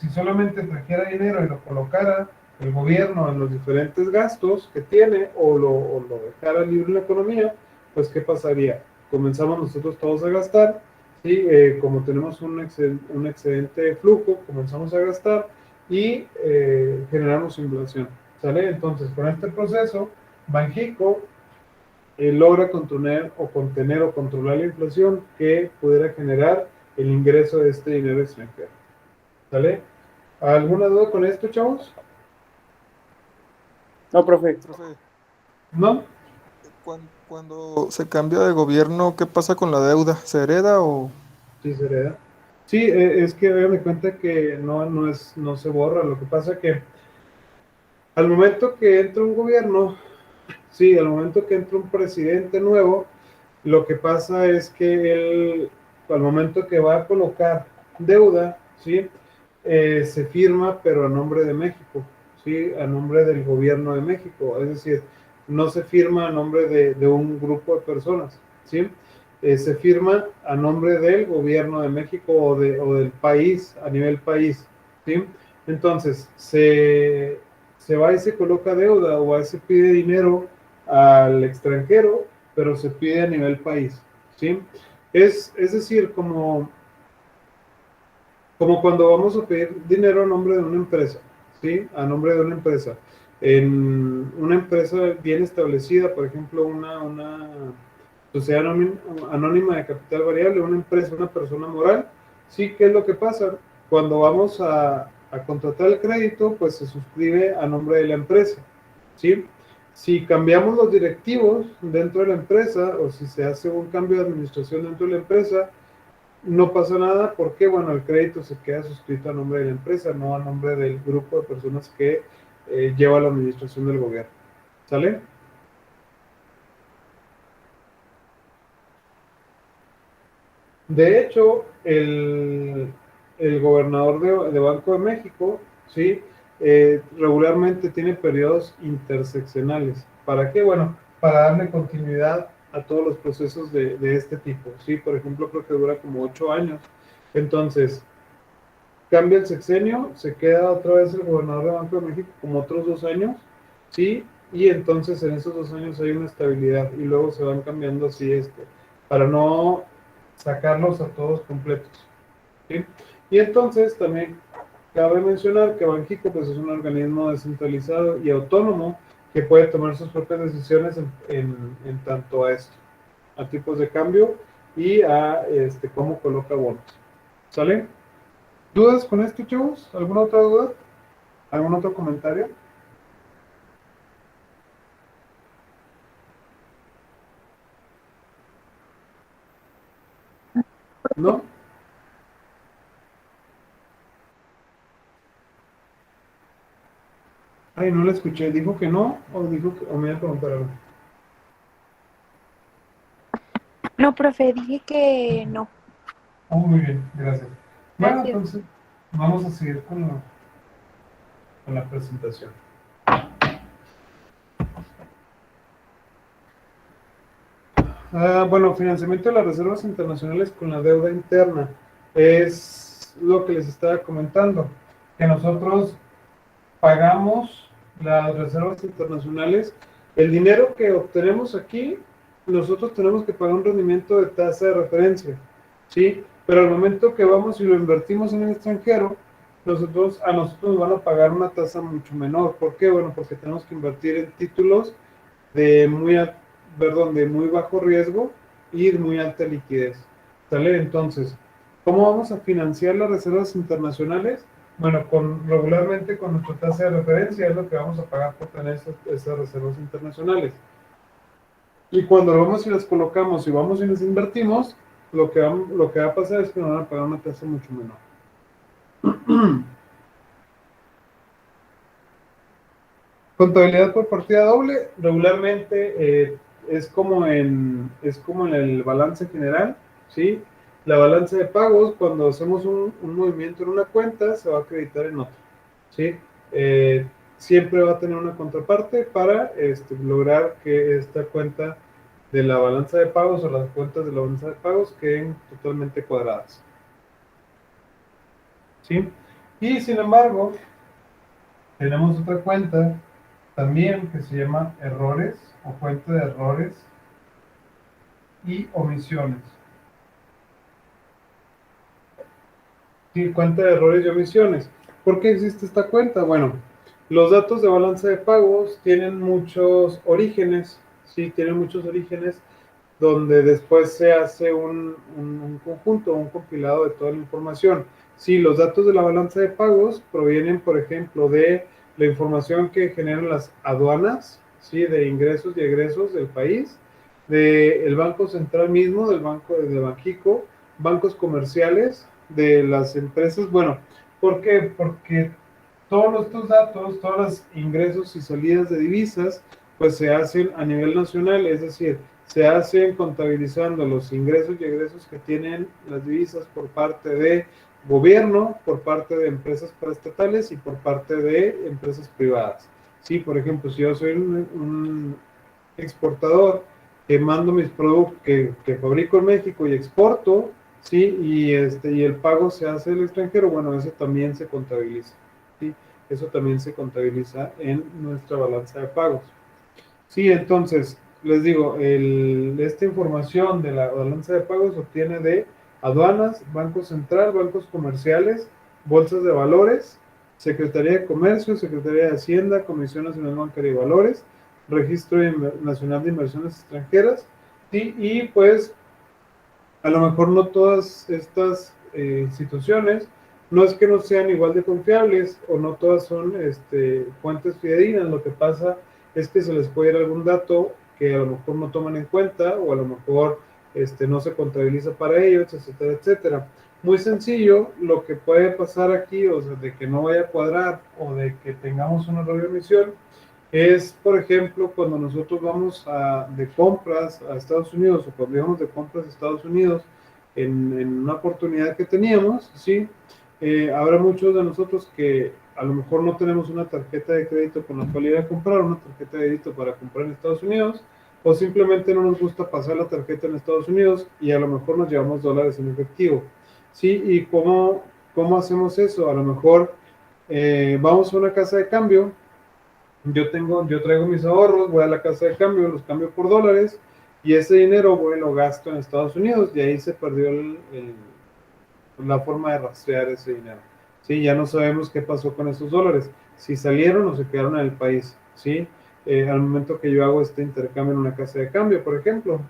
solamente trajera dinero y lo colocara el gobierno en los diferentes gastos que tiene o lo dejara libre en la economía, pues ¿qué pasaría? Comenzamos nosotros todos a gastar, ¿sí? Como tenemos un excedente de flujo, comenzamos a gastar y generamos inflación, ¿sale? Entonces, con este proceso, Banxico logra contener o controlar la inflación que pudiera generar el ingreso de este dinero extranjero, ¿sale? ¿Alguna duda con esto, chavos? No, profe. Profe, ¿No? cuando se cambia de gobierno, ¿qué pasa con la deuda? ¿Se hereda o...? Sí, se hereda. Sí, es que me cuenta que no se borra. Lo que pasa que al momento que entra un gobierno, sí, al momento que entra un presidente nuevo, lo que pasa es que él, al momento que va a colocar deuda, sí, se firma, pero a nombre de México, sí, a nombre del gobierno de México. Es decir, no se firma a nombre de un grupo de personas, sí. Se firma a nombre del gobierno de México o del país, a nivel país, ¿sí? Entonces, se va y se coloca deuda o se pide dinero al extranjero, pero se pide a nivel país, ¿sí? Es decir, como cuando vamos a pedir dinero a nombre de una empresa, ¿sí? A nombre de una empresa. En una empresa bien establecida, por ejemplo, una sociedad anónima de capital variable, una empresa, una persona moral, ¿sí? ¿Qué es lo que pasa? Cuando vamos a contratar el crédito, pues se suscribe a nombre de la empresa, ¿sí? Si cambiamos los directivos dentro de la empresa o si se hace un cambio de administración dentro de la empresa, no pasa nada porque, bueno, el crédito se queda suscrito a nombre de la empresa, no a nombre del grupo de personas que lleva la administración del gobierno. ¿Sale? De hecho, el gobernador de Banco de México, ¿sí? Regularmente tiene periodos interseccionales. ¿Para qué? Bueno, para darle continuidad a todos los procesos de este tipo, ¿sí? Por ejemplo, creo que dura como 8 años. Entonces, cambia el sexenio, se queda otra vez el gobernador de Banco de México como otros 2 años, ¿sí? Y entonces en esos 2 años hay una estabilidad y luego se van cambiando así para no sacarlos a todos completos, ¿sí? Y entonces también cabe mencionar que Banxico pues, es un organismo descentralizado y autónomo que puede tomar sus propias decisiones en tanto a esto, a tipos de cambio y a cómo coloca bonos. ¿Sale? ¿Dudas con esto, chavos? ¿Alguna otra duda? ¿Algún otro comentario? ¿No? Ay, no la escuché. ¿Dijo que no? ¿O dijo que, o me iba a preguntar algo? No, profe, dije que no. Oh, muy bien, gracias. Bueno, Gracias. entonces vamos a seguir con la presentación. Bueno, financiamiento de las reservas internacionales con la deuda interna. Es lo que les estaba comentando, que nosotros pagamos las reservas internacionales. El dinero que obtenemos aquí, nosotros tenemos que pagar un rendimiento de tasa de referencia, ¿sí? Pero al momento que vamos y lo invertimos en el extranjero, a nosotros nos van a pagar una tasa mucho menor. ¿Por qué? Bueno, porque tenemos que invertir en títulos de de muy bajo riesgo y de muy alta liquidez. ¿Sale? Entonces, ¿cómo vamos a financiar las reservas internacionales? Bueno, regularmente con nuestra tasa de referencia es lo que vamos a pagar por tener esas reservas internacionales. Y cuando vamos y las colocamos y vamos y las invertimos, lo que va a pasar es que nos van a pagar una tasa mucho menor. Contabilidad por partida doble, regularmente es como en el balance general, ¿sí? La balanza de pagos, cuando hacemos un movimiento en una cuenta, se va a acreditar en otra, ¿sí? Eh, Siempre va a tener una contraparte para lograr que esta cuenta de la balanza de pagos o las cuentas de la balanza de pagos queden totalmente cuadradas, ¿sí? Y sin embargo, tenemos otra cuenta también que se llama errores o cuenta de errores y omisiones. Sí, cuenta de errores y omisiones. ¿Por qué existe esta cuenta? Bueno, los datos de balanza de pagos tienen muchos orígenes, sí, tienen muchos orígenes donde después se hace un conjunto, un compilado de toda la información. Sí, los datos de la balanza de pagos provienen, por ejemplo, de la información que generan las aduanas, sí, de ingresos y egresos del país, del Banco Central mismo, del Banco de Banxico, bancos comerciales, de las empresas. Bueno, ¿por qué? Porque todos estos datos, todos los ingresos y salidas de divisas, pues se hacen a nivel nacional, es decir, se hacen contabilizando los ingresos y egresos que tienen las divisas por parte de gobierno, por parte de empresas paraestatales y por parte de empresas privadas. Sí, por ejemplo, si yo soy un exportador que mando mis productos que fabrico en México y exporto, sí, y el pago se hace del extranjero, bueno, eso también se contabiliza, sí, eso también se contabiliza en nuestra balanza de pagos. Sí, entonces, les digo, esta información de la balanza de pagos se obtiene de aduanas, Banco Central, bancos comerciales, bolsas de valores, Secretaría de Comercio, Secretaría de Hacienda, Comisión Nacional Bancaria y Valores, Registro Nacional de Inversiones Extranjeras, sí, y pues a lo mejor no todas estas instituciones, no es que no sean igual de confiables o no todas son fuentes fidedignas, lo que pasa es que se les puede ir algún dato que a lo mejor no toman en cuenta o a lo mejor no se contabiliza para ellos, etcétera, etcétera. Muy sencillo, lo que puede pasar aquí, o sea, de que no vaya a cuadrar o de que tengamos una error de emisión, es, por ejemplo, cuando nosotros vamos de compras a Estados Unidos o cuando íbamos de compras a Estados Unidos en una oportunidad que teníamos, ¿sí? Habrá muchos de nosotros que a lo mejor no tenemos una tarjeta de crédito con la cual ir a comprar, una tarjeta de crédito para comprar en Estados Unidos, o simplemente no nos gusta pasar la tarjeta en Estados Unidos y a lo mejor nos llevamos dólares en efectivo, ¿sí? ¿Y cómo hacemos eso? A lo mejor vamos a una casa de cambio. Yo traigo mis ahorros, voy a la casa de cambio, los cambio por dólares y ese dinero voy y lo gasto en Estados Unidos y ahí se perdió la forma de rastrear ese dinero. ¿Sí? Ya no sabemos qué pasó con esos dólares, si salieron o se quedaron en el país. ¿Sí? Al momento que yo hago este intercambio en una casa de cambio, por ejemplo.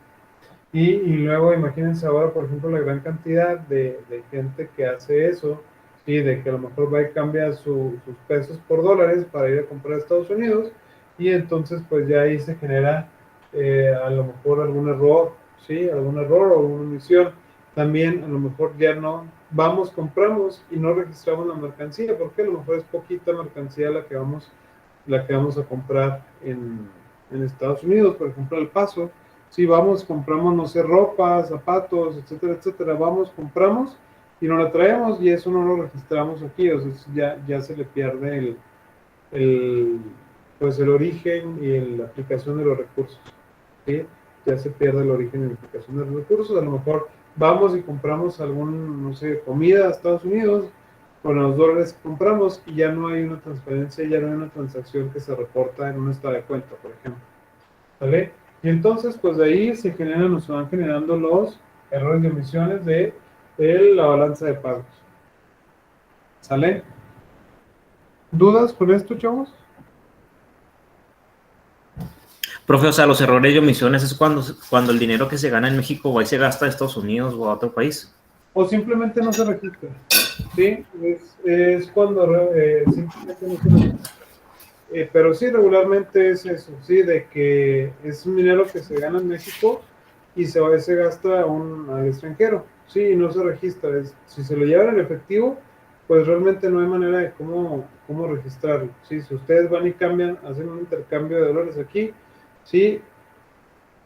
Y luego imagínense ahora, por ejemplo, la gran cantidad de gente que hace eso, ¿sí? De que a lo mejor va y cambia sus pesos por dólares para ir a comprar a Estados Unidos, y entonces pues ya ahí se genera a lo mejor algún error, ¿sí? Algún error o una omisión. También a lo mejor ya no vamos, compramos y no registramos la mercancía, porque a lo mejor es poquita mercancía la que vamos a comprar en Estados Unidos, por ejemplo, El Paso. Si vamos, compramos, no sé, ropa, zapatos, etcétera, etcétera, vamos, compramos y no la traemos y eso no lo registramos aquí, o sea, ya se le pierde el, pues el origen y la aplicación de los recursos, ¿sí? Ya se pierde el origen y la aplicación de los recursos. A lo mejor vamos y compramos algún, no sé, comida a Estados Unidos con los dólares que compramos y ya no hay una transferencia, ya no hay una transacción que se reporta en un estado de cuenta, por ejemplo. ¿Vale? Y entonces, pues de ahí nos van generando los errores de emisiones de la balanza de pagos. ¿Sale? ¿Dudas con esto, chavos? Profe, o sea, los errores de omisiones es cuando el dinero que se gana en México va y se gasta a Estados Unidos o a otro país. O simplemente no se registra. ¿Sí? Es cuando simplemente no se registra. Pero sí, regularmente es eso, sí, de que es un dinero que se gana en México y se gasta al extranjero, sí, y no se registra. Si se lo llevan en efectivo, pues realmente no hay manera de cómo registrarlo, sí. Si ustedes van y cambian, hacen un intercambio de dólares aquí, sí,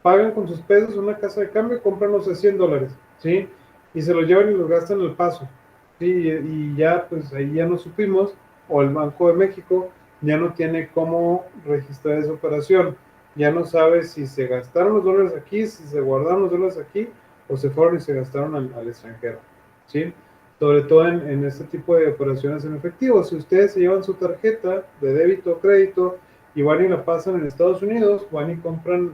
pagan con sus pesos en una casa de cambio, compran los $100, sí, y se los llevan y los gastan al paso, sí, y ya, pues ahí ya no supimos, o el Banco de México ya no tiene cómo registrar esa operación, ya no sabe si se gastaron los dólares aquí, si se guardaron los dólares aquí, o se fueron y se gastaron al extranjero, ¿sí? Sobre todo en este tipo de operaciones en efectivo. Si ustedes se llevan su tarjeta de débito o crédito y van y la pasan en Estados Unidos, van y compran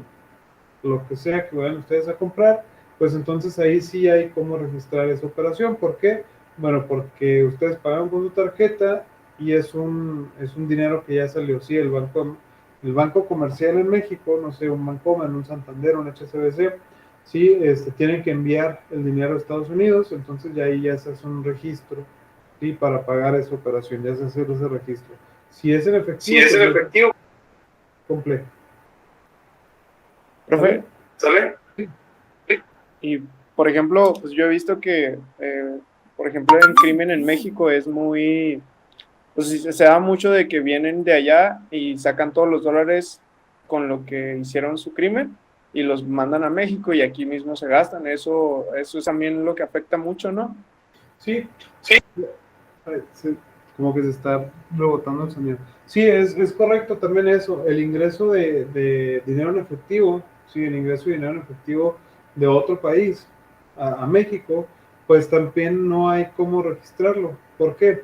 lo que sea que vayan ustedes a comprar, pues entonces ahí sí hay cómo registrar esa operación. ¿Por qué? Bueno, porque ustedes pagan con su tarjeta y es un dinero que ya salió. Sí, el banco comercial en México, no sé, un Bancomer, un Santander, un HSBC, sí, tienen que enviar el dinero a Estados Unidos, entonces ya ahí ya se hace un registro, sí, para pagar esa operación, ya se hace ese registro. Si es en efectivo, complejo. Profe, ¿Sale? y por ejemplo, pues yo he visto que por ejemplo, el crimen en México es muy, pues se da mucho de que vienen de allá y sacan todos los dólares con lo que hicieron su crimen y los mandan a México y aquí mismo se gastan. Eso es también lo que afecta mucho, ¿no? Sí, ay, sí, como que se está rebotando el sonido. Sí, es correcto también eso, el ingreso de dinero en efectivo, sí, el ingreso de dinero en efectivo de otro país a México, pues también no hay cómo registrarlo. ¿Por qué?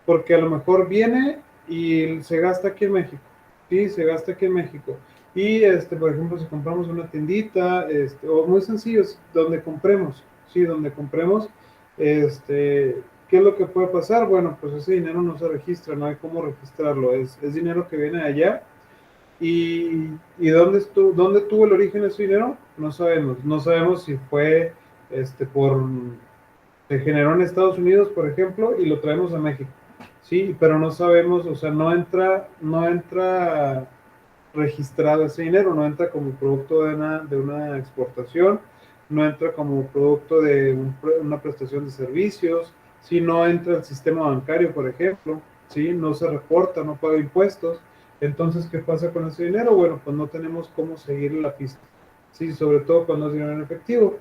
Porque a lo mejor viene y se gasta aquí en México, sí, se gasta aquí en México. Y, por ejemplo, si compramos una tiendita, o muy sencillos, donde compremos, sí, donde compremos, ¿qué es lo que puede pasar? Bueno, pues ese dinero no se registra, no hay cómo registrarlo, es dinero que viene de allá. ¿Y dónde tuvo el origen de ese dinero? No sabemos, no sabemos si fue, se generó en Estados Unidos, por ejemplo, y lo traemos a México. Sí, pero no sabemos, o sea, no entra registrado ese dinero, no entra como producto de una exportación, no entra como producto de una prestación de servicios, si no entra el sistema bancario, por ejemplo, ¿sí? No se reporta, no paga impuestos. Entonces, ¿qué pasa con ese dinero? Bueno, pues no tenemos cómo seguir la pista, ¿sí? Sobre todo cuando es dinero en efectivo,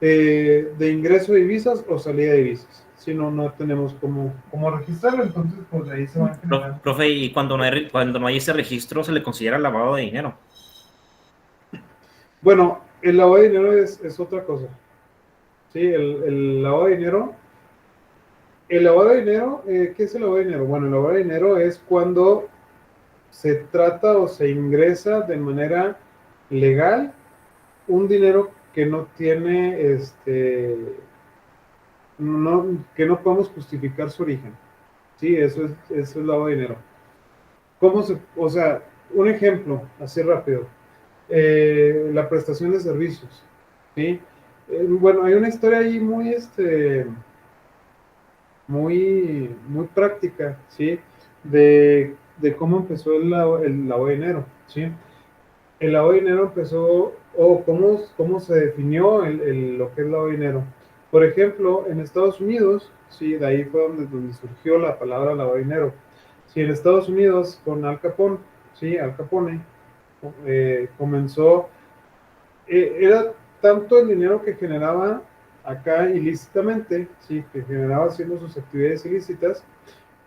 de ingreso de divisas o salida de divisas. Si no, no tenemos cómo registrarlo, entonces pues de ahí se van generando. Profe, y cuando no hay ese registro, se le considera lavado de dinero. Bueno, el lavado de dinero es otra cosa. Sí, el lavado de dinero. El lavado de dinero, ¿qué es el lavado de dinero? Bueno, el lavado de dinero es cuando se trata o se ingresa de manera legal un dinero que no tiene, que no podemos justificar su origen. Sí, eso es lavado de dinero. O sea, un ejemplo, así rápido, la prestación de servicios, ¿sí? Bueno, hay una historia ahí muy práctica, ¿sí? De cómo empezó el lavado de dinero, ¿sí? El lavado de dinero empezó, o cómo se definió lo que es lavado de dinero. Por ejemplo, en Estados Unidos, sí, de ahí fue donde surgió la palabra lavado de dinero. Sí, en Estados Unidos, con Al Capone, sí, Al Capone, comenzó, era tanto el dinero que generaba acá ilícitamente, sí, que generaba haciendo sus actividades ilícitas,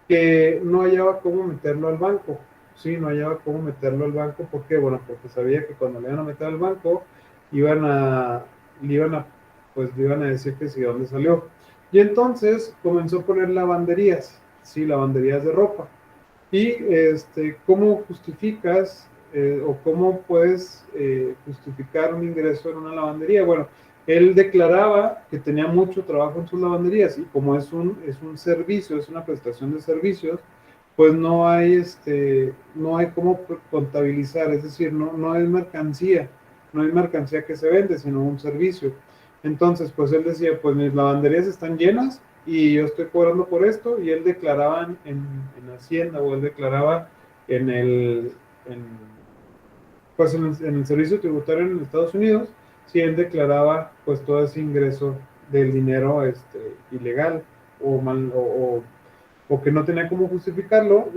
que no hallaba cómo meterlo al banco, sí, no hallaba cómo meterlo al banco, ¿por qué? Bueno, porque sabía que cuando le iban a meter al banco, iban a, le iban a, pues le iban a decir que sí, ¿dónde salió? Y entonces comenzó a poner lavanderías, sí, lavanderías de ropa. Y ¿cómo justificas o cómo puedes justificar un ingreso en una lavandería? Bueno, él declaraba que tenía mucho trabajo en sus lavanderías y como es un servicio, es una prestación de servicios, pues no hay cómo contabilizar, es decir, no es mercancía, no hay mercancía que se vende, sino un servicio. Entonces, pues él decía, pues mis lavanderías están llenas y yo estoy cobrando por esto, y él declaraba en Hacienda, o él declaraba en el, en, pues en el servicio tributario en Estados Unidos, si él declaraba pues todo ese ingreso del dinero ilegal o mal o que no tenía cómo justificarlo,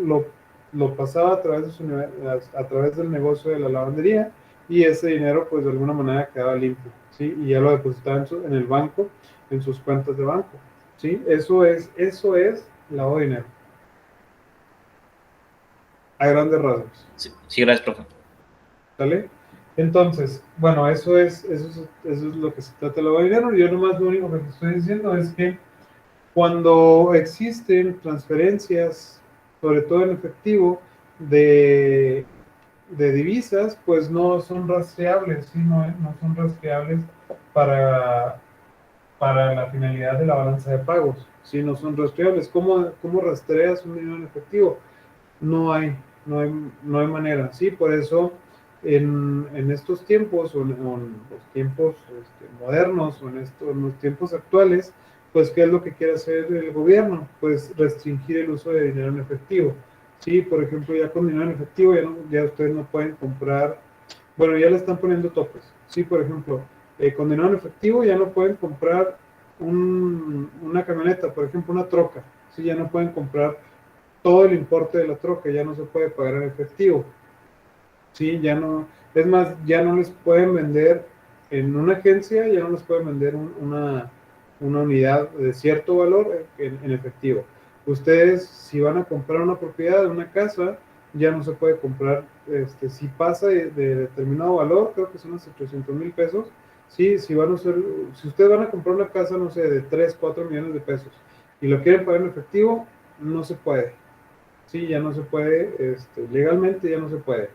lo pasaba a través, a través del negocio de la lavandería, y ese dinero pues de alguna manera quedaba limpio, ¿sí? Y ya lo depositaba en el banco, en sus cuentas de banco, ¿sí? Eso es lavado de dinero, a grandes rasgos. Sí, sí, gracias, profe. ¿Sale? Entonces, bueno, eso es lo que se trata de lavado de dinero. Yo nomás lo único que te estoy diciendo es que cuando existen transferencias, sobre todo en efectivo, de divisas, pues no son rastreables, ¿sí? No son rastreables para, para la finalidad de la balanza de pagos, ¿sí? No son rastreables. ¿Cómo rastreas un dinero en efectivo? No hay, no hay manera, ¿sí? Por eso en estos tiempos, o en los tiempos modernos, o en los tiempos actuales, pues ¿qué es lo que quiere hacer el gobierno? Pues restringir el uso de dinero en efectivo, ¿sí? Por ejemplo, ya con dinero en efectivo ya ustedes no pueden comprar, bueno, ya le están poniendo topes, ¿sí? Por ejemplo, con dinero en efectivo ya no pueden comprar una camioneta, por ejemplo, una troca, ¿sí? Ya no pueden comprar todo el importe de la troca, ya no se puede pagar en efectivo, ¿sí? Ya no, es más, ya no les pueden vender en una agencia, ya no les pueden vender una unidad de cierto valor en efectivo. Ustedes, si van a comprar una propiedad, una casa, ya no se puede comprar, si pasa de determinado valor, creo que son unos 800,000 pesos, sí, si ustedes van a comprar una casa, no sé, de 3 4 millones de pesos, y lo quieren pagar en efectivo, no se puede, sí, ya no se puede, legalmente ya no se puede.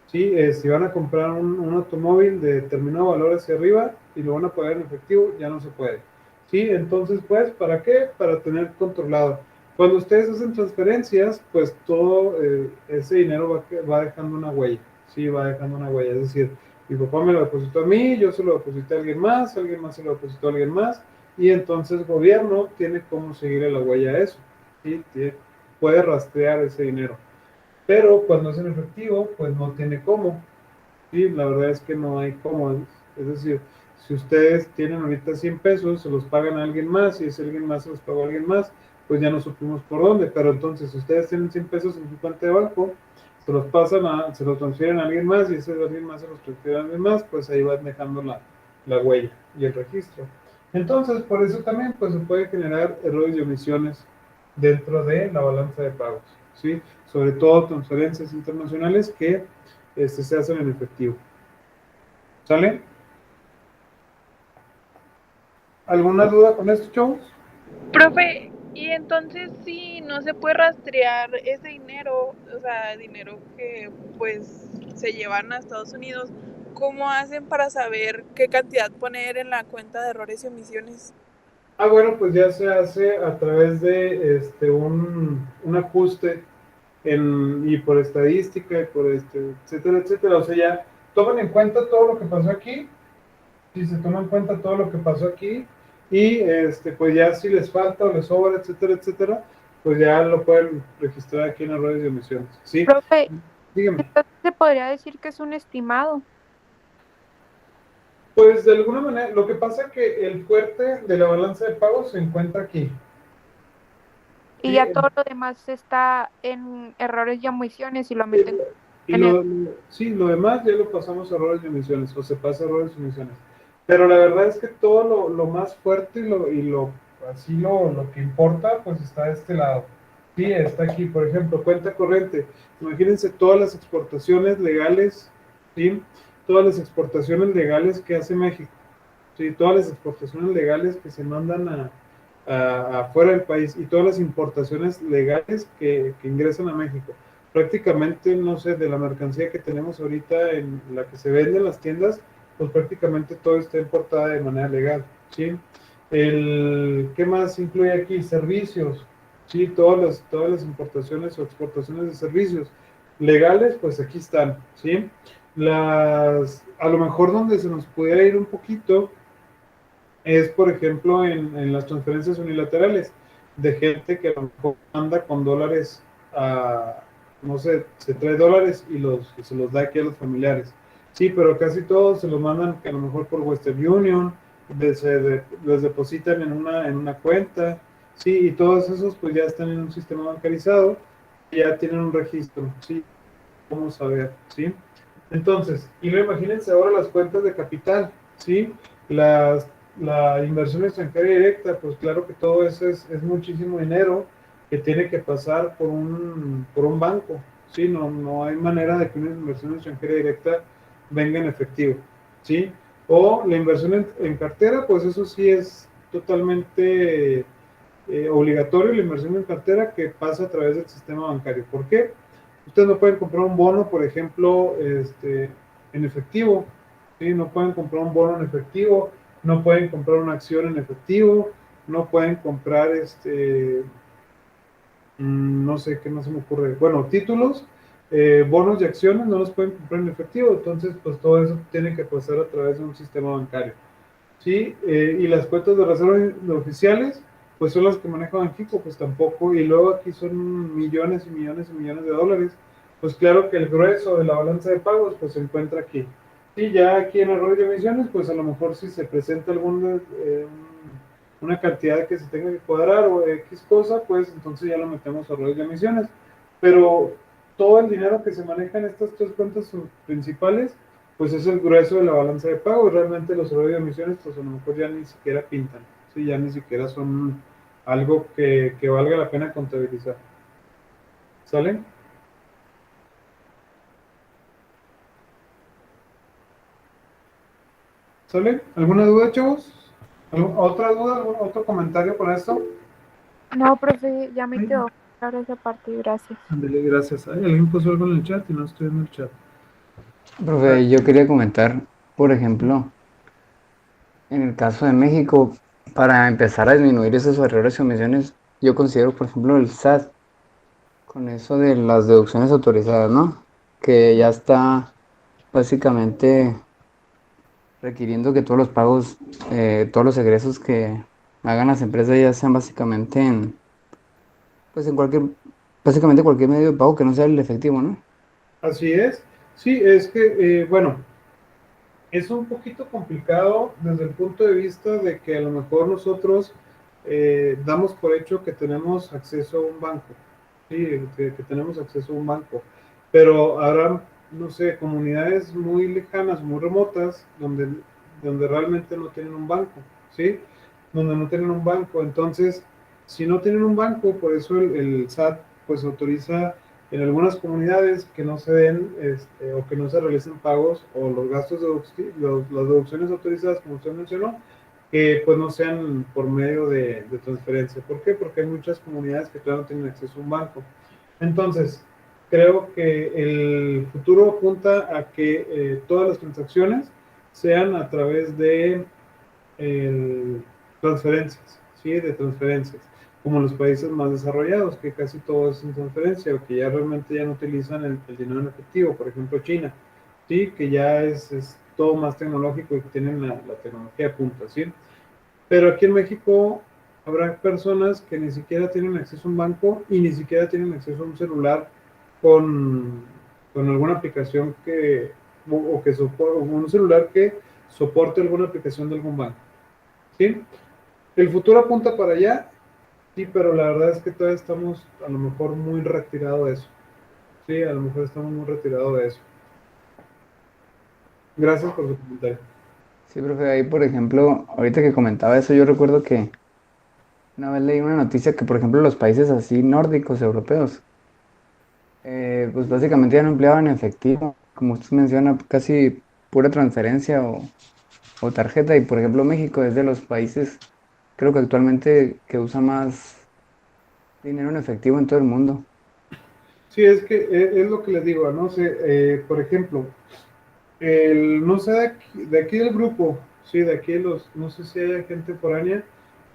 Sí, si van a comprar un automóvil de determinado valor hacia arriba y lo van a pagar en efectivo, ya no se puede. Sí, entonces, pues, ¿para qué? Para tener controlado. Cuando ustedes hacen transferencias, pues todo ese dinero va dejando una huella. Sí, va dejando una huella. Es decir, mi papá me lo depositó a mí, yo se lo deposité a alguien más se lo depositó a alguien más, y entonces el gobierno tiene cómo seguirle la huella a eso. ¿Sí? Puede rastrear ese dinero. Pero cuando es en efectivo, pues no tiene cómo. Sí, la verdad es que no hay cómo. Es decir, si ustedes tienen ahorita 100 pesos, se los pagan a alguien más, y ese alguien más se los pagó a alguien más, pues ya no supimos por dónde. Pero entonces, si ustedes tienen 100 pesos en su cuenta de banco, se los transfieren a alguien más, y ese alguien más se los transfiere a alguien más, pues ahí van dejando la huella y el registro. Entonces, por eso también pues se puede generar errores y omisiones dentro de la balanza de pagos, ¿sí? Sobre todo transferencias internacionales que se hacen en efectivo. ¿Sale? ¿Alguna duda con esto, chavos? Profe, y entonces si no se puede rastrear ese dinero, o sea, dinero que pues se llevan a Estados Unidos, ¿cómo hacen para saber qué cantidad poner en la cuenta de errores y omisiones? Bueno, pues ya se hace a través de un ajuste y por estadística y por etcétera, etcétera. O sea, ya toman en cuenta todo lo que pasó aquí, si se toma en cuenta todo lo que pasó aquí, y pues ya si les falta o les sobra, etcétera, etcétera, pues ya lo pueden registrar aquí en errores y omisiones. ¿Sí? Profe, Dígame. entonces se podría decir que es un estimado. Pues de alguna manera, lo que pasa es que el fuerte de la balanza de pagos se encuentra aquí. Y ¿Sí? ya todo lo demás está en errores y omisiones y lo Y, meten y en el... sí, lo demás ya lo pasamos a errores y omisiones, o se pasa a errores y omisiones. Pero la verdad es que todo lo más fuerte lo que importa, pues está de este lado. Sí, está aquí, por ejemplo, cuenta corriente. Imagínense todas las exportaciones legales, ¿sí? Todas las exportaciones legales que hace México. Sí, todas las exportaciones legales que se mandan afuera del país, y todas las importaciones legales que ingresan a México. Prácticamente, no sé, de la mercancía que tenemos ahorita en la que se vende en las tiendas, pues prácticamente todo está importada de manera legal, ¿sí? ¿Qué más incluye aquí? Servicios, ¿sí? Todas las importaciones o exportaciones de servicios legales, pues aquí están, ¿sí? A lo mejor donde se nos pudiera ir un poquito es, por ejemplo, en las transferencias unilaterales de gente que a lo mejor anda con dólares, no sé, se trae dólares y se los da aquí a los familiares. Sí, pero casi todos se los mandan a lo mejor por Western Union, les depositan en una cuenta, sí, y todos esos pues ya están en un sistema bancarizado, y ya tienen un registro, sí, vamos a ver, sí. Entonces, y no, imagínense ahora las cuentas de capital, ¿sí? La inversión extranjera directa, pues claro que todo eso es muchísimo dinero que tiene que pasar por un banco, ¿sí? No hay manera de que una inversión extranjera directa venga en efectivo, ¿sí? O la inversión en cartera, pues eso sí es totalmente obligatorio, la inversión en cartera que pasa a través del sistema bancario. ¿Por qué? Ustedes no pueden comprar un bono, por ejemplo, en efectivo, ¿sí? No pueden comprar un bono en efectivo, no pueden comprar una acción en efectivo, no pueden comprar, no sé qué más se me ocurre, bueno, títulos, bonos y acciones no los pueden comprar en efectivo, entonces pues todo eso tiene que pasar a través de un sistema bancario. ¿Sí? Y las cuentas de reserva oficiales, pues son las que maneja Banxico, pues tampoco, y luego aquí son millones y millones y millones de dólares, pues claro que el grueso de la balanza de pagos, pues se encuentra aquí. Y ya aquí en errores de emisiones, pues a lo mejor si se presenta una cantidad que se tenga que cuadrar o X cosa, pues entonces ya lo metemos a rollos de emisiones. Pero todo el dinero que se maneja en estas tres cuentas principales, pues es el grueso de la balanza de pago. Realmente los rollos de emisiones, pues a lo mejor ya ni siquiera pintan, ¿sí? Ya ni siquiera son algo que valga la pena contabilizar. ¿Sale? ¿Sale? ¿Alguna duda, chavos? ¿Otra duda? ¿Algún otro comentario con esto? No, profe, ya me Sí. quedó claro esa parte, gracias. Ándale, gracias. Ay, alguien puso algo en el chat y no estoy en el chat. Profe, yo quería comentar, por ejemplo, en el caso de México, para empezar a disminuir esos errores y omisiones, yo considero, por ejemplo, el SAT, con eso de las deducciones autorizadas, ¿no? Que ya está básicamente requiriendo que todos los pagos, todos los egresos que hagan las empresas ya sean básicamente pues en básicamente cualquier medio de pago que no sea el efectivo, ¿no? Así es. Sí, es que, bueno, es un poquito complicado desde el punto de vista de que a lo mejor nosotros damos por hecho que tenemos acceso a un banco, sí, que tenemos acceso a un banco, pero habrá, no sé, comunidades muy lejanas, muy remotas, donde realmente no tienen un banco, ¿sí? Donde no tienen un banco. Entonces, si no tienen un banco, por eso el SAT pues autoriza en algunas comunidades que no se den o que no se realicen pagos o los gastos las deducciones autorizadas, como usted mencionó, que pues no sean por medio de transferencia. ¿Por qué? Porque hay muchas comunidades que todavía no tienen acceso a un banco. Entonces, creo que el futuro apunta a que todas las transacciones sean a través de transferencias, ¿sí? De transferencias, como los países más desarrollados, que casi todo es en transferencia, o que ya realmente ya no utilizan el dinero en efectivo, por ejemplo China, ¿sí? Que ya es todo más tecnológico y que tienen la tecnología a punta, ¿sí? Pero aquí en México habrá personas que ni siquiera tienen acceso a un banco y ni siquiera tienen acceso a un celular con, con alguna aplicación o que soporte, un celular que soporte alguna aplicación de algún banco, ¿sí? El futuro apunta para allá, sí, pero la verdad es que todavía estamos a lo mejor muy retirados de eso. Sí, a lo mejor estamos muy retirados de eso. Gracias por su comentario. Sí, profe, ahí por ejemplo, ahorita que comentaba eso, yo recuerdo que una vez leí una noticia que, por ejemplo, los países así nórdicos, europeos, pues básicamente ya no empleaban efectivo, como usted menciona, casi pura transferencia o tarjeta, y por ejemplo México es de los países, creo que actualmente que usa más dinero en efectivo en todo el mundo. Sí, es que es lo que les digo, no sé, por ejemplo, no sé de aquí del grupo, sí, de aquí no sé si hay gente foránea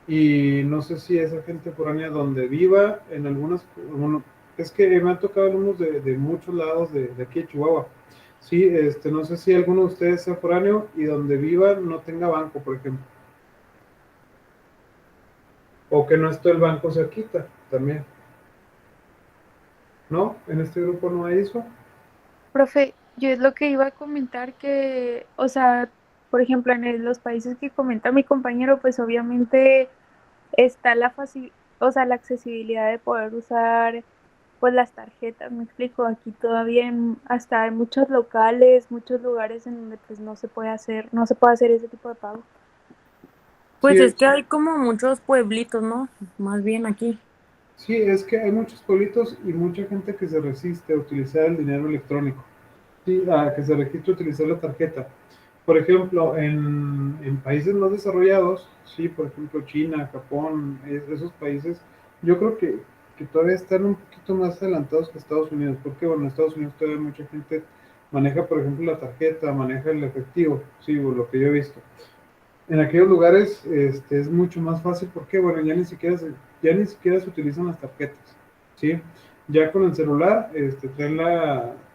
y no sé si esa gente foránea donde viva en bueno, es que me han tocado alumnos de muchos lados de aquí de Chihuahua. Sí, no sé si alguno de ustedes sea foráneo y donde viva no tenga banco, por ejemplo, o que no esté el banco cerquita también, ¿no? En este grupo no hay eso. Profe, yo es lo que iba a comentar que, o sea, por ejemplo, los países que comenta mi compañero, pues obviamente está o sea, la accesibilidad de poder usar pues las tarjetas, me explico, aquí todavía hasta hay muchos locales, muchos lugares en donde pues no se puede hacer ese tipo de pago. Pues Sí, es que hay como muchos pueblitos, ¿no? Más bien aquí. sí, es que hay muchos pueblitos y mucha gente que se resiste a utilizar el dinero electrónico, sí, a que se registre a utilizar la tarjeta. Por ejemplo, en países más desarrollados, sí, por ejemplo China, Japón, esos países, yo creo que todavía están un poquito más adelantados que Estados Unidos, porque bueno, en Estados Unidos todavía mucha gente maneja, por ejemplo, la tarjeta, maneja el efectivo, sí, o lo que yo he visto. En aquellos lugares es mucho más fácil porque, bueno, ya ni siquiera se utilizan las tarjetas, ¿sí? Ya con el celular,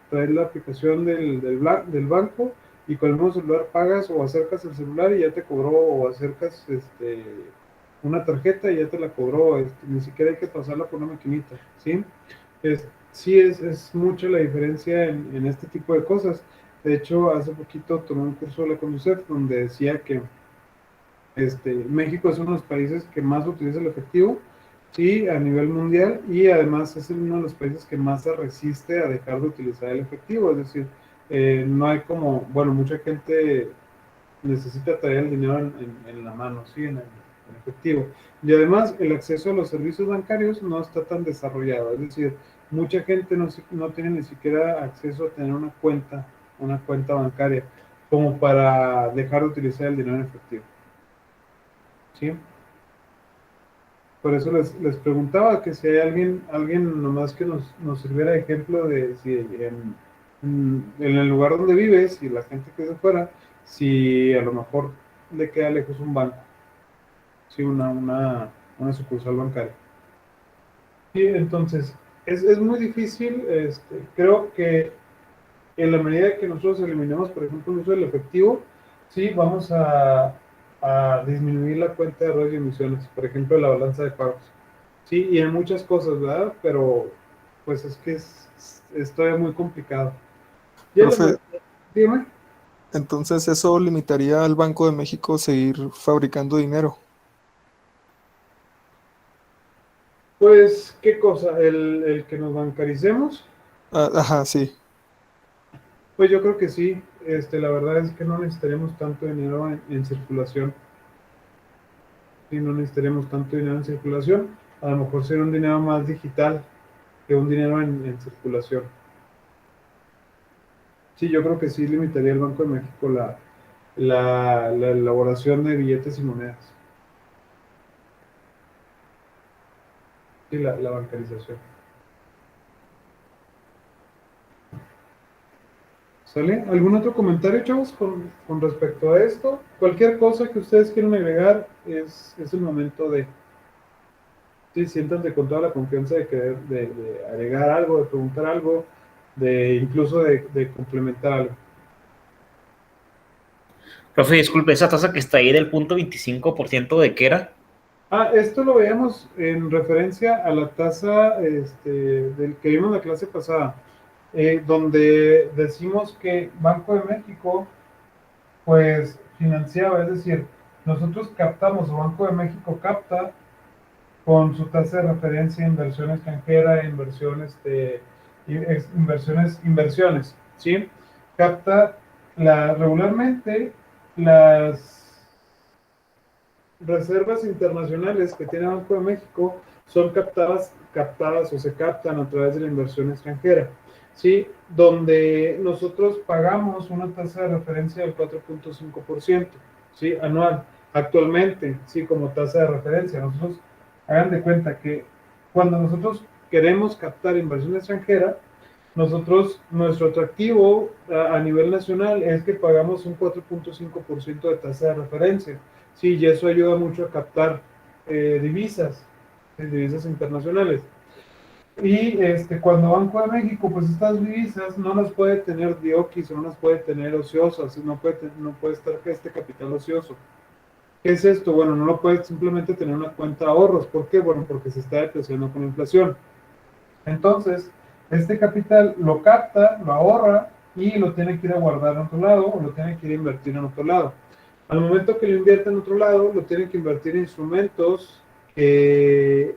traes la aplicación del banco y con el mismo celular pagas o acercas el celular y ya te cobró o acercas una tarjeta y ya te la cobró, ni siquiera hay que pasarla por una maquinita, ¿sí? Sí, es mucha la diferencia en este tipo de cosas. De hecho, hace poquito tomé un curso de la Conducef donde decía que México es uno de los países que más utiliza el efectivo, sí, a nivel mundial, y además es uno de los países que más se resiste a dejar de utilizar el efectivo. Es decir, no hay como, bueno, mucha gente necesita traer el dinero en la mano, sí, en efectivo. Y además el acceso a los servicios bancarios no está tan desarrollado. Es decir, mucha gente no tiene ni siquiera acceso a tener una cuenta bancaria, como para dejar de utilizar el dinero en efectivo. ¿Sí? Por eso les preguntaba que si hay alguien nomás que nos sirviera de ejemplo de si en el lugar donde vives y la gente que es de fuera, si a lo mejor le queda lejos un banco, sí, una sucursal bancaria. Sí, entonces, es muy difícil, creo que en la medida que nosotros eliminemos, por ejemplo, el uso del efectivo, sí, vamos a disminuir la cuenta de errores y emisiones, por ejemplo, la balanza de pagos. Sí, y en muchas cosas, ¿verdad? Pero, pues es que es todavía muy complicado. Y Profe, dime. entonces eso limitaría al Banco de México seguir fabricando dinero. Pues, ¿qué cosa? ¿El que nos bancaricemos? Ah, ajá, sí. Pues yo creo que sí. La verdad es que no necesitaríamos tanto dinero en circulación. Sí, no necesitaríamos tanto dinero en circulación. A lo mejor sería un dinero más digital que un dinero en circulación. Sí, yo creo que sí limitaría el Banco de México la elaboración de billetes y monedas. Sí, la bancarización. ¿Sale? ¿Algún otro comentario, chavos, con respecto a esto? Cualquier cosa que ustedes quieran agregar es el momento de... Sí, siéntanse con toda la confianza de querer de agregar algo, de preguntar algo, de incluso de complementar algo. Profe, disculpe, esa tasa que está ahí del 0.25% de qué era. Esto lo veíamos en referencia a la tasa del que vimos en la clase pasada, donde decimos que Banco de México pues financiaba, es decir, nosotros captamos, o Banco de México capta con su tasa de referencia de inversión extranjera, inversiones, ¿sí? Capta regularmente las reservas internacionales que tiene Banco de México son captadas o se captan a través de la inversión extranjera, ¿sí? Donde nosotros pagamos una tasa de referencia del 4.5%, ¿sí? Anual, actualmente, ¿sí? Como tasa de referencia. Nosotros, hagan de cuenta que cuando nosotros queremos captar inversión extranjera, nuestro atractivo a nivel nacional es que pagamos un 4.5% de tasa de referencia. Sí, y eso ayuda mucho a captar divisas internacionales. Y cuando Banco de México, pues estas divisas no las puede tener dioquis o no las puede tener ociosas, no puede estar este capital ocioso. ¿Qué es esto? Bueno, no lo puede simplemente tener una cuenta de ahorros. ¿Por qué? Bueno, porque se está depreciando con la inflación. Entonces, este capital lo capta, lo ahorra y lo tiene que ir a guardar en otro lado o lo tiene que ir a invertir en otro lado. Al momento que lo invierte en otro lado, lo tiene que invertir en instrumentos que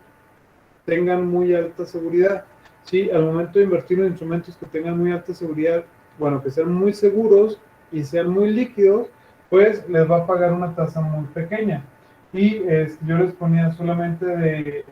tengan muy alta seguridad. ¿Sí? Al momento de invertir en instrumentos que tengan muy alta seguridad, bueno, que sean muy seguros y sean muy líquidos, pues les va a pagar una tasa muy pequeña. Y yo les ponía solamente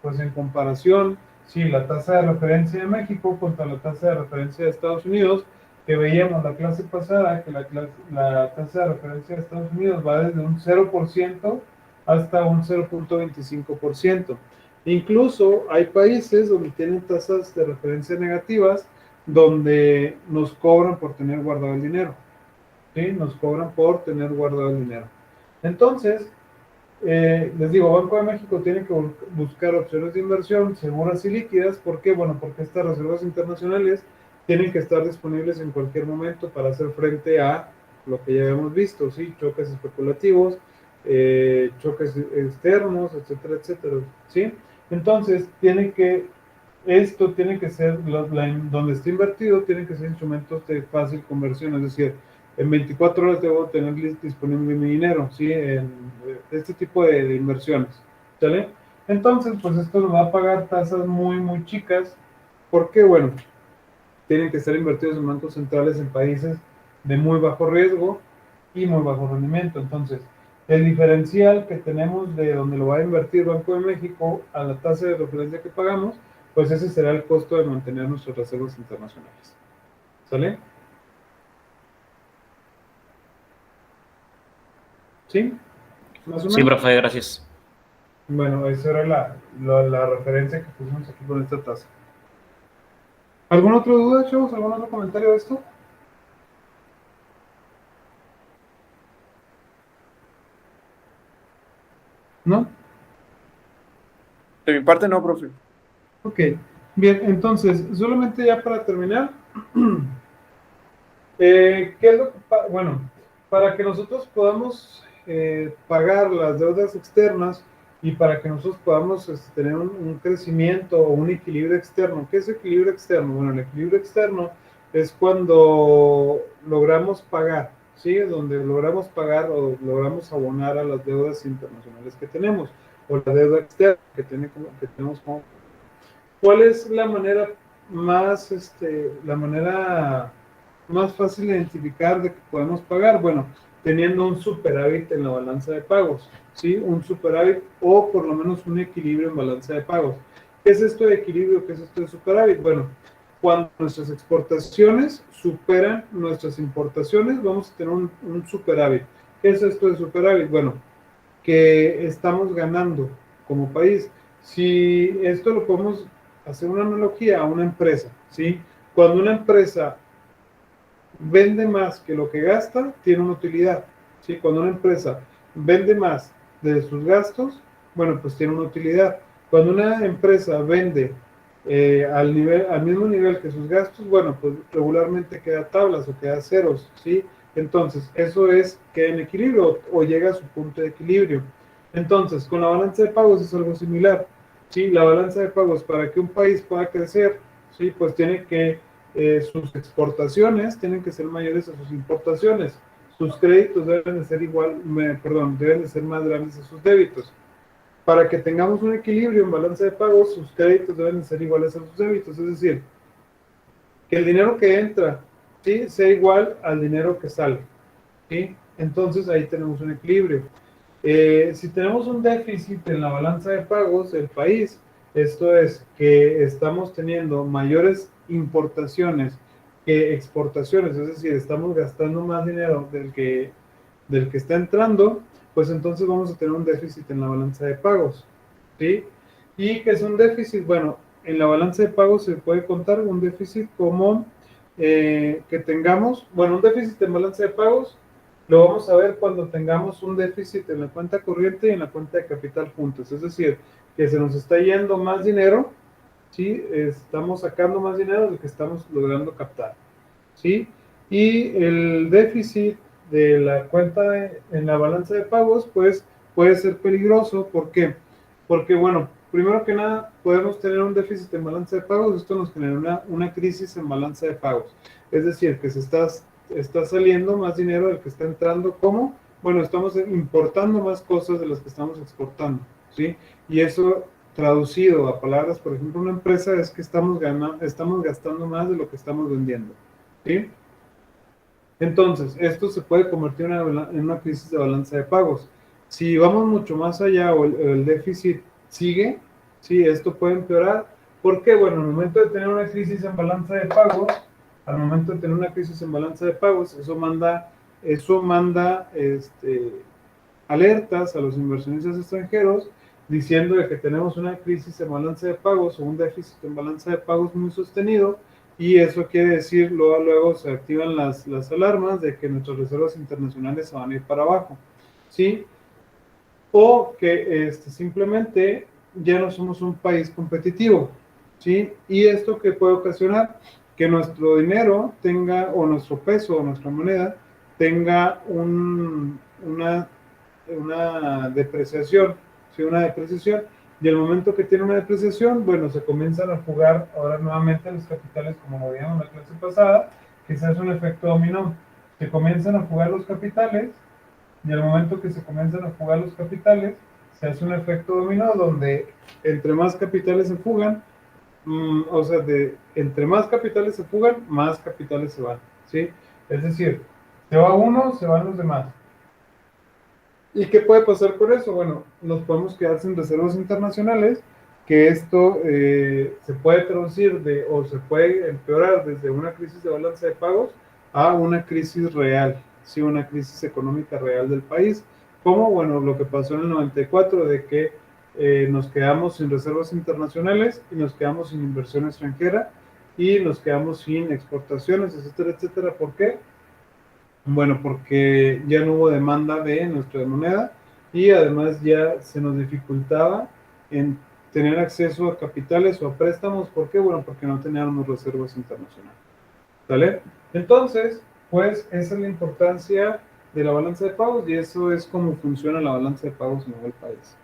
pues en comparación, sí, la tasa de referencia de México contra la tasa de referencia de Estados Unidos, que veíamos la clase pasada, que la tasa de referencia de Estados Unidos va desde un 0% hasta un 0.25%. Incluso hay países donde tienen tasas de referencia negativas, donde nos cobran por tener guardado el dinero. ¿Sí? Nos cobran por tener guardado el dinero. Entonces, les digo, Banco de México tiene que buscar opciones de inversión seguras y líquidas. ¿Por qué? Bueno, porque estas reservas internacionales tienen que estar disponibles en cualquier momento para hacer frente a lo que ya habíamos visto, ¿sí? Choques especulativos, choques externos, etcétera, etcétera, ¿sí? Entonces, esto tiene que ser, donde esté invertido, tienen que ser instrumentos de fácil conversión, es decir, en 24 horas debo tener disponible mi dinero, ¿sí? En este tipo de inversiones, ¿sale? Entonces, pues esto nos va a pagar tasas muy, muy chicas, porque, bueno, tienen que estar invertidos en bancos centrales en países de muy bajo riesgo y muy bajo rendimiento. Entonces, el diferencial que tenemos de donde lo va a invertir Banco de México a la tasa de referencia que pagamos, pues ese será el costo de mantener nuestras reservas internacionales. ¿Sale? ¿Sí? ¿Más o Sí, menos? profe, gracias. Bueno, esa era la referencia que pusimos aquí con esta tasa. ¿Alguna otra duda, chavos? ¿Algún otro comentario de esto? ¿No? De mi parte no, profe. Ok, bien, entonces, solamente ya para terminar, ¿qué es lo que bueno, para que nosotros podamos pagar las deudas externas y para que nosotros podamos tener un crecimiento o un equilibrio externo? ¿Qué es equilibrio externo? Bueno, el equilibrio externo es cuando logramos pagar, ¿sí? Donde logramos pagar o logramos abonar a las deudas internacionales que tenemos o la deuda externa que tenemos como. ¿Cuál es la manera más, la manera más fácil de identificar de que podemos pagar? Bueno, teniendo un superávit en la balanza de pagos, ¿sí? Un superávit o por lo menos un equilibrio en balanza de pagos. ¿Qué es esto de equilibrio? ¿Qué es esto de superávit? Bueno, cuando nuestras exportaciones superan nuestras importaciones, vamos a tener un superávit. ¿Qué es esto de superávit? Bueno, que estamos ganando como país. Si esto lo podemos hacer una analogía a una empresa, ¿sí? Cuando una empresa vende más que lo que gasta, tiene una utilidad, ¿sí? Cuando una empresa vende más de sus gastos, bueno, pues tiene una utilidad. Cuando una empresa vende al mismo nivel que sus gastos, bueno, pues regularmente queda tablas o queda ceros, ¿sí? Entonces, eso es que en equilibrio o llega a su punto de equilibrio. Entonces, con la balanza de pagos es algo similar, ¿sí? La balanza de pagos para que un país pueda crecer, ¿sí? Pues tiene que sus exportaciones tienen que ser mayores a sus importaciones. Sus créditos deben de ser deben de ser más grandes a sus débitos. Para que tengamos un equilibrio en balanza de pagos, sus créditos deben de ser iguales a sus débitos. Es decir, que el dinero que entra, ¿sí? Sea igual al dinero que sale, ¿sí? Entonces ahí tenemos un equilibrio. Si tenemos un déficit en la balanza de pagos del país, esto es que estamos teniendo mayores importaciones que exportaciones, es decir, estamos gastando más dinero del que está entrando, pues entonces vamos a tener un déficit en la balanza de pagos, ¿sí? ¿Y qué es un déficit? Bueno, en la balanza de pagos se puede contar un déficit como que tengamos, bueno, un déficit en balanza de pagos lo vamos a ver cuando tengamos un déficit en la cuenta corriente y en la cuenta de capital juntos, es decir, que se nos está yendo más dinero, ¿sí? Estamos sacando más dinero del que estamos logrando captar, ¿sí? Y el déficit de la cuenta en la balanza de pagos, pues puede ser peligroso. ¿Por qué? Porque, bueno, primero que nada, podemos tener un déficit en balanza de pagos, esto nos genera una crisis en balanza de pagos. Es decir, que está saliendo más dinero del que está entrando. ¿Cómo? Bueno, estamos importando más cosas de las que estamos exportando, ¿sí? Y eso traducido a palabras, por ejemplo, una empresa es que estamos gastando más de lo que estamos vendiendo, ¿sí? Entonces, esto se puede convertir en una crisis de balanza de pagos. Si vamos mucho más allá o el déficit sigue, sí, esto puede empeorar. ¿Por qué? Bueno, al momento de tener una crisis en balanza de pagos, eso manda alertas a los inversionistas extranjeros diciendo de que tenemos una crisis en balanza de pagos o un déficit en balanza de pagos muy sostenido, y eso quiere decir, luego se activan las alarmas de que nuestras reservas internacionales se van a ir para abajo, ¿sí? O que simplemente ya no somos un país competitivo, ¿sí? Y esto que puede ocasionar que nuestro dinero tenga, o nuestro peso, o nuestra moneda, tenga una depreciación, ¿sí? Una depreciación, y el momento que tiene una depreciación, bueno, se comienzan a jugar ahora nuevamente los capitales, como lo veíamos en la clase pasada, que se hace un efecto dominó, se comienzan a fugar los capitales, y al momento que se comienzan a fugar los capitales, se hace un efecto dominó donde entre más capitales se fugan, o sea, entre más capitales se fugan, más capitales se van, ¿sí? Es decir, se va uno, se van los demás. ¿Y qué puede pasar por eso? Bueno, nos podemos quedar sin reservas internacionales, que esto se puede traducir o se puede empeorar desde una crisis de balanza de pagos a una crisis real, ¿sí? Una crisis económica real del país. Como, bueno, lo que pasó en el 94, de que nos quedamos sin reservas internacionales y nos quedamos sin inversión extranjera y nos quedamos sin exportaciones, etcétera, etcétera. ¿Por qué? Bueno, porque ya no hubo demanda de nuestra moneda y además ya se nos dificultaba en tener acceso a capitales o a préstamos. ¿Por qué? Bueno, porque no teníamos reservas internacionales. ¿Vale? Entonces, pues esa es la importancia de la balanza de pagos y eso es cómo funciona la balanza de pagos en el país.